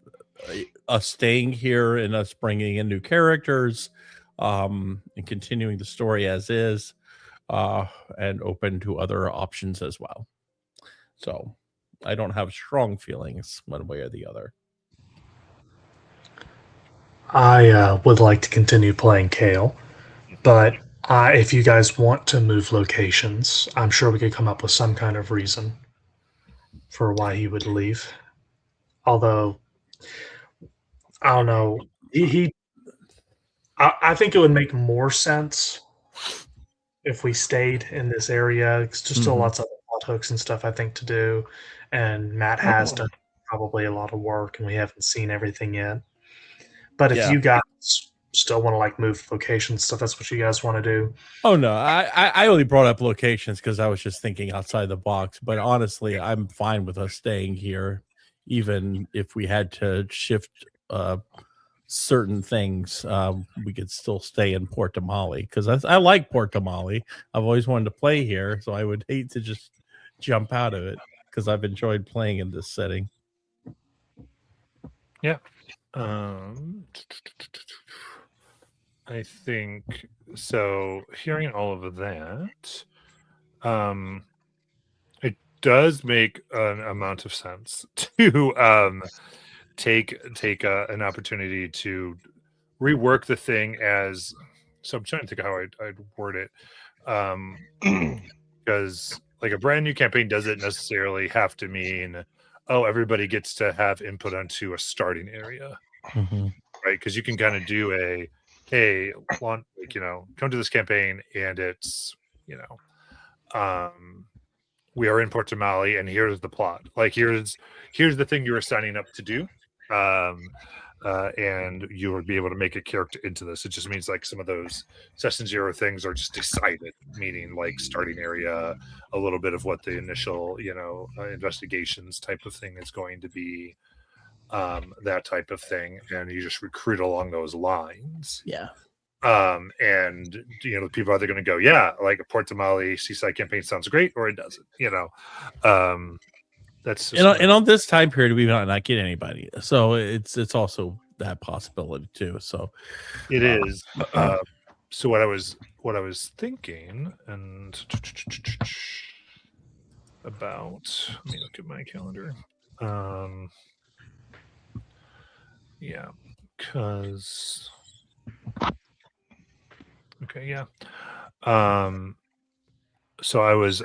us staying here and us bringing in new characters, and continuing the story as is, and open to other options as well. So I don't have strong feelings one way or the other. I would like to continue playing Kale, but if you guys want to move locations, I'm sure we could come up with some kind of reason for why he would leave. Although I don't know, I think it would make more sense if we stayed in this area. It's just still lots of plot hooks and stuff I think to do, and Matt has done probably a lot of work, and we haven't seen everything yet. But if Yeah. you guys still want to like move locations stuff, that's what you guys want to do. Oh no, I only brought up locations because I was just thinking outside the box. But honestly, I'm fine with us staying here, even if we had to shift certain things. We could still stay in Port Damali because I like Port Damali. I've always wanted to play here, so I would hate to just jump out of it because I've enjoyed playing in this setting. Yeah. I think so. Hearing all of that, it does make an amount of sense to take an opportunity to rework the thing as. So I'm trying to think how I'd word it, because like a brand new campaign doesn't necessarily have to mean, oh, everybody gets to have input onto a starting area. Mm-hmm. Right, because you can kind of do a, hey, come to this campaign, and it's, we are in Port Damali, and here's the plot. Like here's the thing you are signing up to do, and you would be able to make a character into this. It just means like some of those session 0 things are just decided, meaning like starting area, a little bit of what the initial, investigations type of thing is going to be. That type of thing, and you just recruit along those lines. Yeah. And people are either going to go, yeah, like a Port Damali seaside campaign sounds great, or it doesn't. That's just and on this time period we might not get anybody, so it's also that possibility too. So it is. So what I was thinking, and about, let me look at my calendar. Yeah, because okay, yeah. So I was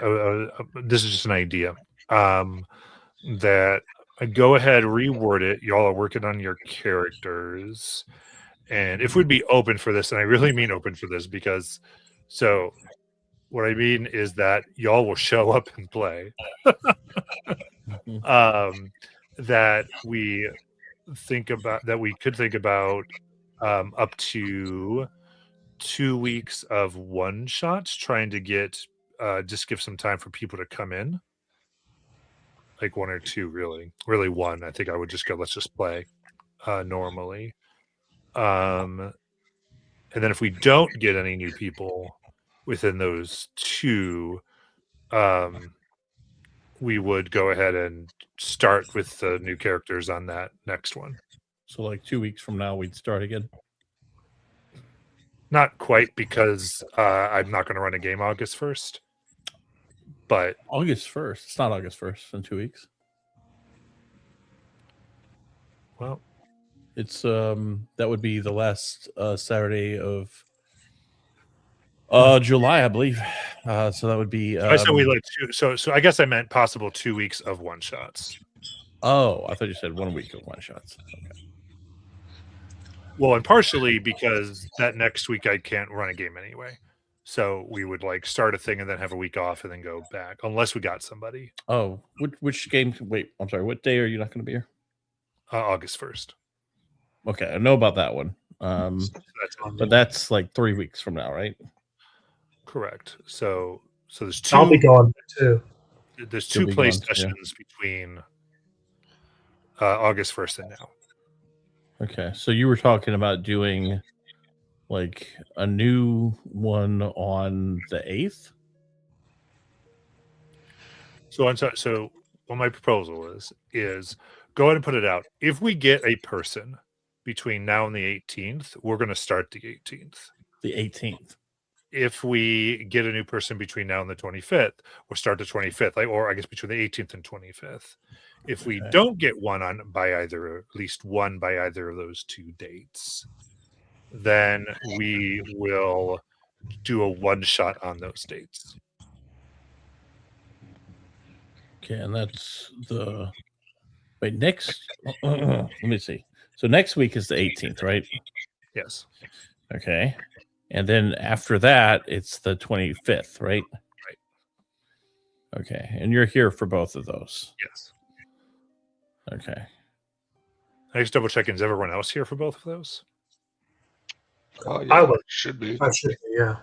this is just an idea. That I go ahead, reword it. Y'all are working on your characters, and if we'd be open for this, and I really mean open for this, because so what I mean is that y'all will show up and play. That we could think about up to 2 weeks of one shots, trying to get just give some time for people to come in, like 1 or 2, really one. I think I would just go, let's just play normally, and then if we don't get any new people within those 2, we would go ahead and start with the new characters on that next one. So like 2 weeks from now we'd start again. Not quite, because I'm not going to run a game August 1st. But August 1st. It's not August 1st in 2 weeks. Well, it's that would be the last Saturday of July, I believe. So that would be. I said we like 2. So I guess I meant possible 2 weeks of one shots. Oh, I thought you said 1 week of one shots. Okay. Well, and partially because that next week I can't run a game anyway. So we would like start a thing and then have a week off and then go back, unless we got somebody. Oh, which game? Wait, I'm sorry. What day are you not going to be here? August 1st. Okay, I know about that one. But that's like 3 weeks from now, right? Correct. So there's 2. I'll be gone too. There's 2 play sessions between August 1st and now. Okay, so you were talking about doing like a new one on the 8th. So what my proposal is go ahead and put it out. If we get a person between now and the 18th, we're going to start the 18th. The 18th. if we get a new person between now and the 25th, or start the 25th, or I guess between the 18th and 25th, if we Okay. don't get one on by either, at least one by either of those 2 dates, then we will do a one shot on those dates. Okay, and that's the next. Let me see. So next week is the 18th, right? Yes. Okay, and then after that, it's the 25th, right? Right. Okay, and you're here for both of those. Yes. Okay. I just double checking. Is everyone else here for both of those? Yeah, I would. should be. I should be, yeah.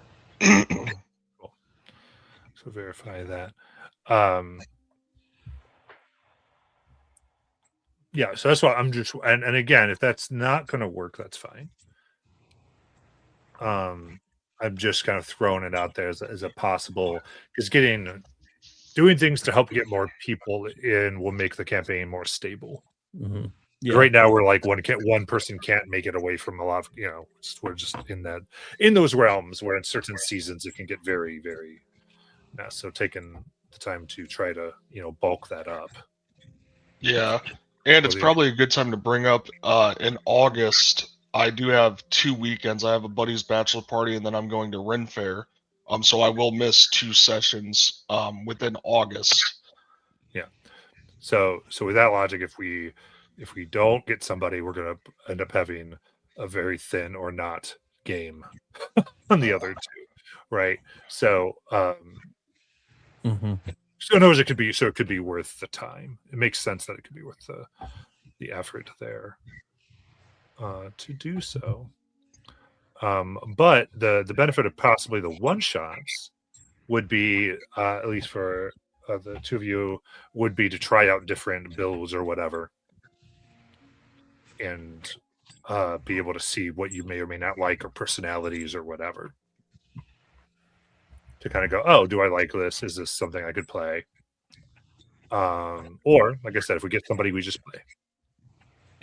So verify that. Yeah, so that's why I'm just, and again, if that's not going to work, that's fine. I'm just kind of throwing it out there as a possible, because doing things to help get more people in will make the campaign more stable. Mm-hmm. Right now, we're like one person can't make it away from a lot of, we're just in those realms where in certain seasons it can get very, very mess. So taking the time to try to, bulk that up. Yeah. And it's probably a good time to bring up in August, I do have 2 weekends. I have a buddy's bachelor party, and then I'm going to Ren Fair. So I will miss 2 sessions within August. Yeah. So with that logic, if we don't get somebody, we're going to end up having a very thin or not game on the other 2, right? So Mm-hmm. so in other words, it could be worth the time. It makes sense that it could be worth the effort there to do so. But the benefit of possibly the one shots would be, at least for the 2 of you, would be to try out different builds or whatever, and be able to see what you may or may not like, or personalities or whatever, to kind of go, oh, do I like this? Is this something I could play? Or like I said, if we get somebody, we just play.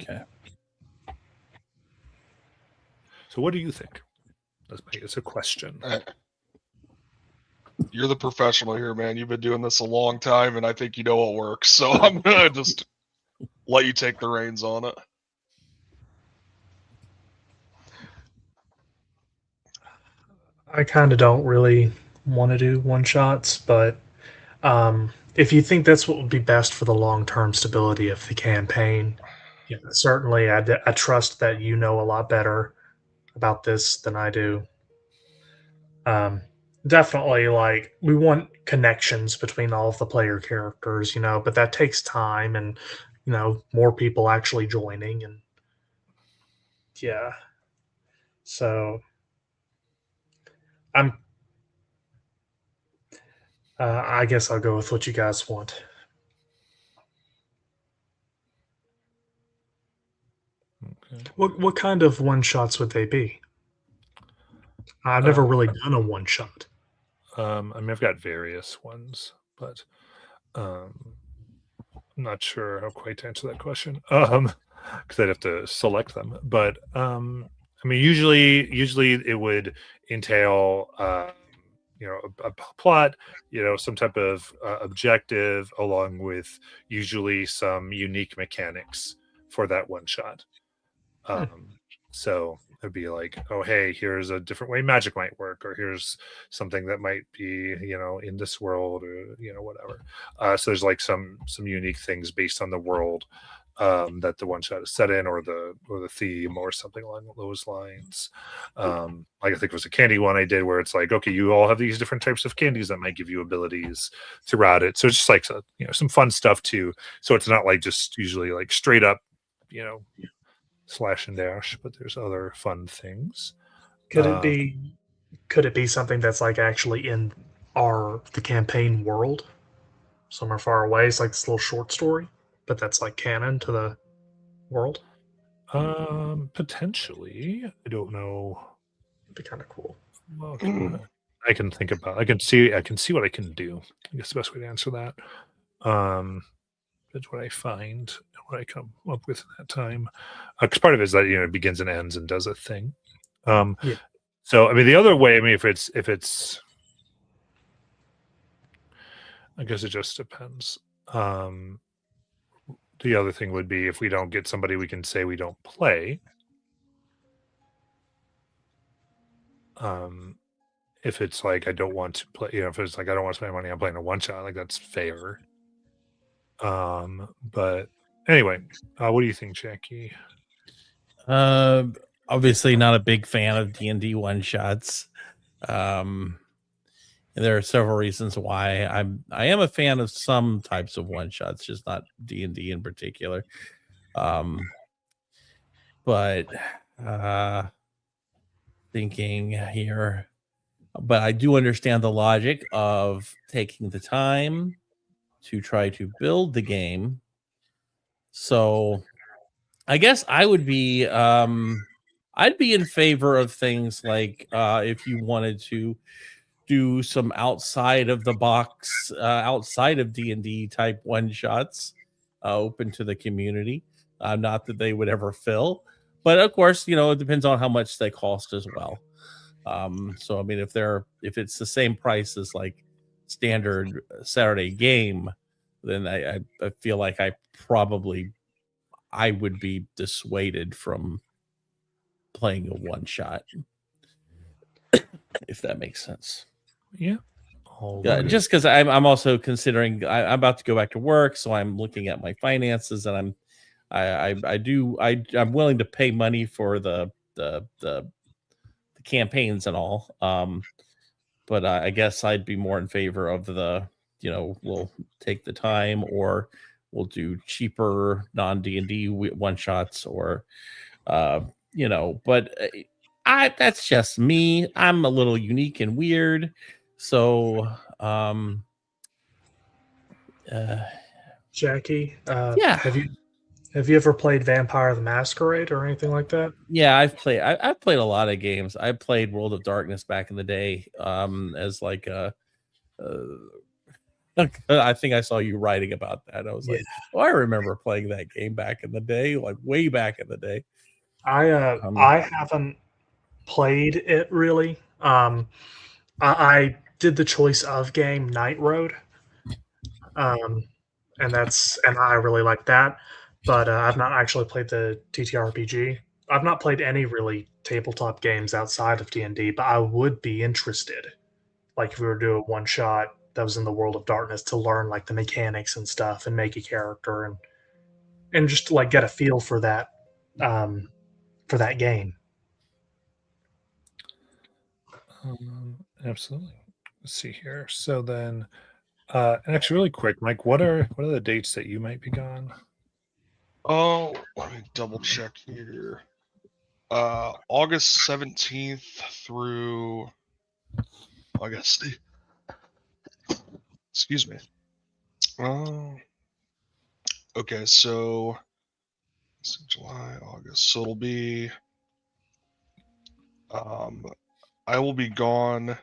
Okay. So what do you think? It's a question. You're the professional here, man. You've been doing this a long time, and I think you know what works. So I'm going to just let you take the reins on it. I kind of don't really want to do one shots, but if you think that's what would be best for the long term stability of the campaign, yeah, certainly I trust that you know a lot better about this than I do. Definitely, like, we want connections between all of the player characters, but that takes time and, more people actually joining, and yeah. So I guess I'll go with what you guys want. Okay. What kind of one shots would they be? I've never really done a one shot. I mean, I've got various ones, but I'm not sure how quite to answer that question. Because I'd have to select them. But I mean, usually it would entail a plot, some type of objective, along with usually some unique mechanics for that one shot. So it'd be like, oh, hey, here's a different way magic might work, or here's something that might be, in this world, or whatever. So there's like some unique things based on the world that the one shot is set in, or the theme, or something along those lines. Like, I think it was a candy one I did, where it's like, okay, you all have these different types of candies that might give you abilities throughout it. So it's just like some fun stuff too. So it's not like just usually like straight up, slash and dash, but there's other fun things. Could it be something that's like actually in the campaign world, somewhere far away? It's like this little short story, but that's like canon to the world. Potentially. I don't know. It'd be kind of cool. Well, I can think about. I can see what I can do. I guess the best way to answer that. That's what I find, what I come up with at that time. Because part of it is that it begins and ends and does a thing. Yeah. So I mean, the other way, I mean, if it's, I guess it just depends. The other thing would be if we don't get somebody, we can say we don't play. If it's like I don't want to play, if it's like I don't want to spend money on playing a one shot, like that's fair. But anyway, what do you think, Jackie? Obviously not a big fan of D&D one shots. There are several reasons why. I am a fan of some types of one shots, just not D&D in particular. But thinking here, but I do understand the logic of taking the time to try to build the game. So I guess I would be I'd be in favor of things like if you wanted to do some outside of the box, outside of D&D type one shots, open to the community. Not that they would ever fill, but of course, it depends on how much they cost as well. So I mean, if it's the same price as like standard Saturday game, then I feel like I would be dissuaded from playing a one shot, if that makes sense. Yeah. Just because I'm also considering I'm about to go back to work, so I'm looking at my finances, and I'm willing to pay money for the campaigns and all. But I guess I'd be more in favor of we'll take the time, or we'll do cheaper non-D&D one shots, or but that's just me. I'm a little unique and weird. So, Jackie, yeah. have you ever played Vampire the Masquerade or anything like that? Yeah, I've played a lot of games. I played World of Darkness back in the day, as like I think I saw you writing about that. I was like, oh, I remember playing that game back in the day, like way back in the day. I haven't played it really. I did the choice of game Night Road, and I really like that. But I've not actually played the TTRPG. I've not played any really tabletop games outside of D&D, but I would be interested. Like if we were to do a one shot that was in the World of Darkness, to learn like the mechanics and stuff and make a character and just to like get a feel for that game. Absolutely. Let's see here. So then, actually, really quick, Mike, what are the dates that you might be gone? Oh, let me double check here. August 17th through August. Excuse me. Okay, so July, August. So it'll be. I will be gone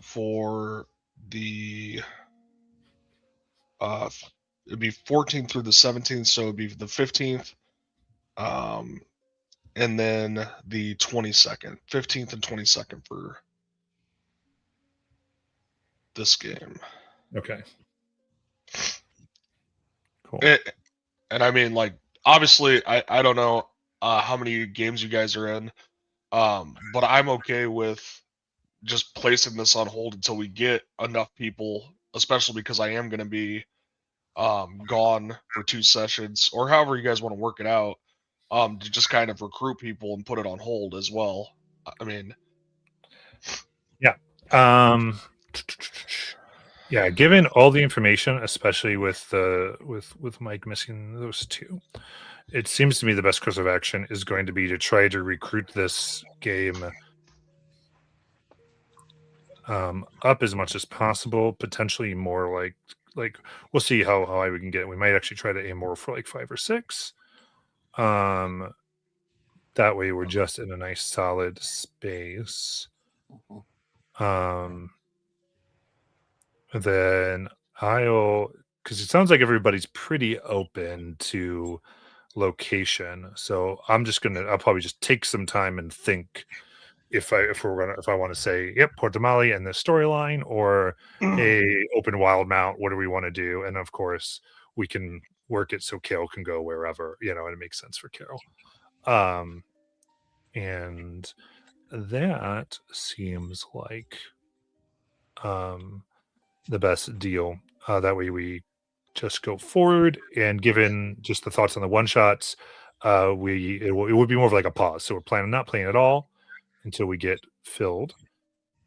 for the. It'd be 14th through the 17th, so it'd be the 15th, and then the 22nd, 15th and 22nd for this game. Okay. Cool. And I mean, like, obviously, I don't know how many games you guys are in, but I'm okay with just placing this on hold until we get enough people, especially because I am going to be gone for 2 sessions, or however you guys want to work it out, to just kind of recruit people and put it on hold as well. I mean, yeah. Yeah, given all the information, especially with Mike missing those 2, it seems to me the best course of action is going to be to try to recruit this game up as much as possible, potentially more like we'll see how high we can get. We might actually try to aim more for like 5 or 6. That way we're just in a nice solid space. Then because it sounds like everybody's pretty open to location, so I'll probably just take some time and think if I want to say, yep, Port Damali and the storyline, or a open wild mount, what do we want to do? And of course, we can work it so Carol can go wherever, and it makes sense for Carol. And that seems like the best deal. That way we just go forward, and given just the thoughts on the one shots, it would be more of like a pause. So we're planning not playing at all until we get filled,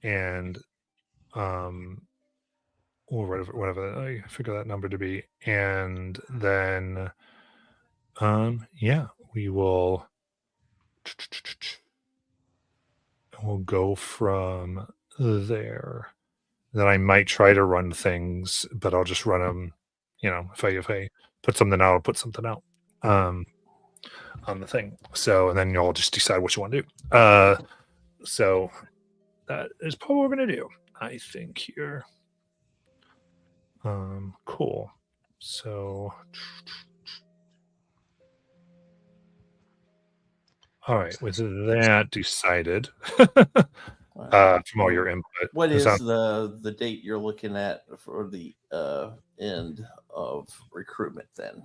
and or whatever I figure that number to be, and then we will we'll go from there. Then I might try to run things, but I'll just run them. If I put something out, I'll put something out on the thing. So, and then you'll just decide what you want to do. So that is probably what we're gonna do, I think, here. Cool. So all right, with that decided, from all your input. What is the date you're looking at for the end of recruitment then?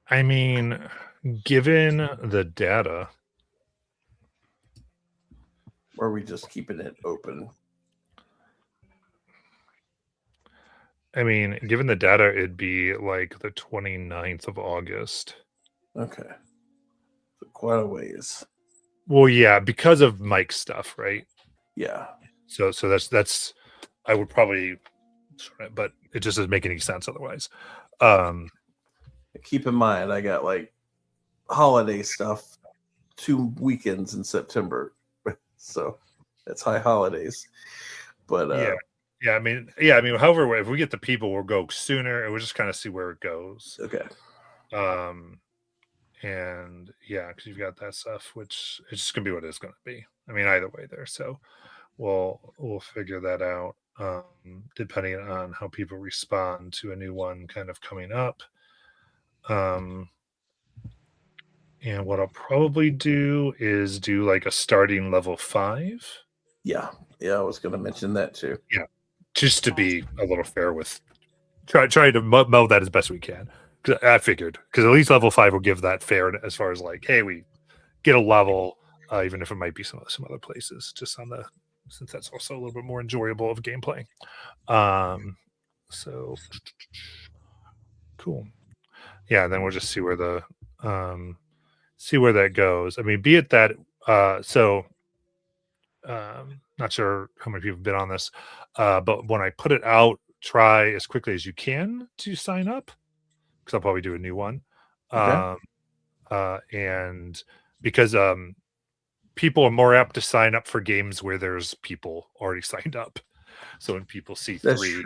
I mean, given the data, or are we just keeping it open? I mean, given the data, it'd be like the 29th of August. Okay. So quite a ways. Well, yeah, because of Mike's stuff, right? Yeah. So that's I would probably, but it just doesn't make any sense otherwise. Keep in mind, I got like holiday stuff 2 weekends in September, so that's high holidays. But I mean, however, if we get the people, we'll go sooner, and we'll just kind of see where it goes. Okay. And yeah, because you've got that stuff, which it's just gonna be what it's gonna be. I mean, either way there. So we'll figure that out, depending on how people respond to a new one kind of coming up. And what I'll probably do is do like a starting level 5. Yeah, I was gonna mention that too. Yeah, just to be a little fair with try to mow that as best we can. I figured, because at least level 5 will give that fair as far as like, hey, we get a level, even if it might be some other places, just since that's also a little bit more enjoyable of gameplay. So cool. Yeah, and then we'll just see where that goes. I mean, be it that not sure how many people have been on this, but when I put it out, try as quickly as you can to sign up, because I'll probably do a new one. Okay. And because people are more apt to sign up for games where there's people already signed up. So when people see 3,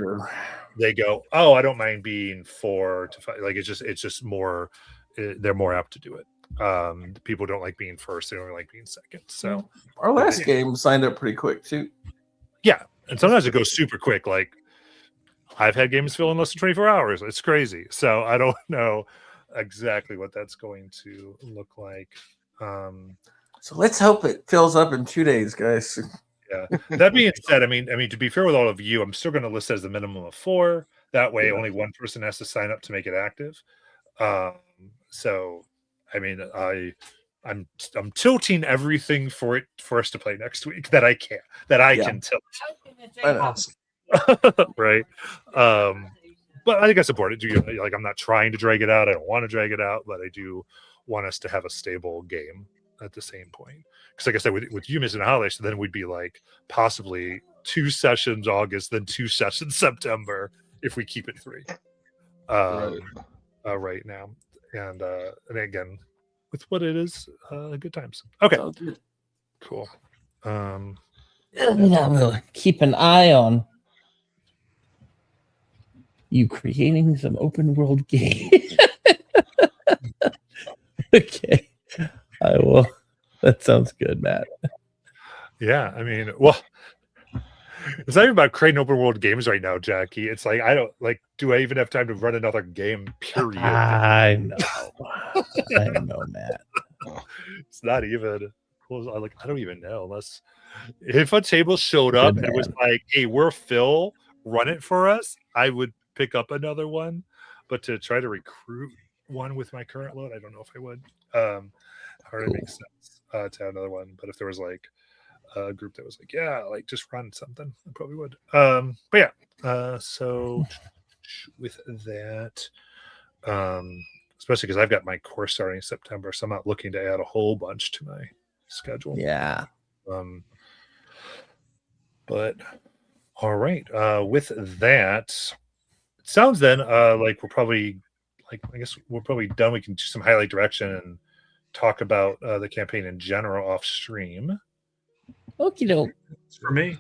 they go, "Oh, I don't mind being 4 to 5." Like it's just more. They're more apt to do it. People don't like being first; they don't like being second. So our last game signed up pretty quick too. Yeah, and sometimes it goes super quick. Like I've had games fill in less than 24 hours. It's crazy. So I don't know exactly what that's going to look like. So let's hope it fills up in 2 days, guys. Yeah. That being said, I mean, to be fair with all of you, I'm still going to list it as the minimum of 4. That way, only one person has to sign up to make it active. So, I mean, I'm tilting everything for us to play next week that I can tilt. Awesome. Right. But I think I support it. Like, I'm not trying to drag it out. I don't want to drag it out, but I do want us to have a stable game at the same point. Because like I said, with you missing a holiday, so then we'd be like possibly 2 sessions August, then 2 sessions September if we keep it 3 right now. And again, with what it is, good times. Okay, cool. We'll keep an eye on you creating some open world game. Okay, I will. That sounds good, Matt. Yeah, I mean, well, it's not even about creating open world games right now, Jackie. It's like, I don't like, do I even have time to run another game? Period. I know. I know, Matt. It's not even close. I don't even know unless if a table showed up Good and was man. like, "Hey, we're Phil, run it for us," I would pick up another one. But to try to recruit one with my current load, I don't know if I would. Hard to make sense to have another one. But if there was like a group that was like, "Yeah, like just run something," I probably would. But yeah, so with that, especially because I've got my course starting in September, so I'm not looking to add a whole bunch to my schedule. Yeah. But all right. With that, it sounds then like we're probably I guess we're probably done. We can do some highlight direction and talk about the campaign in general off stream. Okie doke. For me,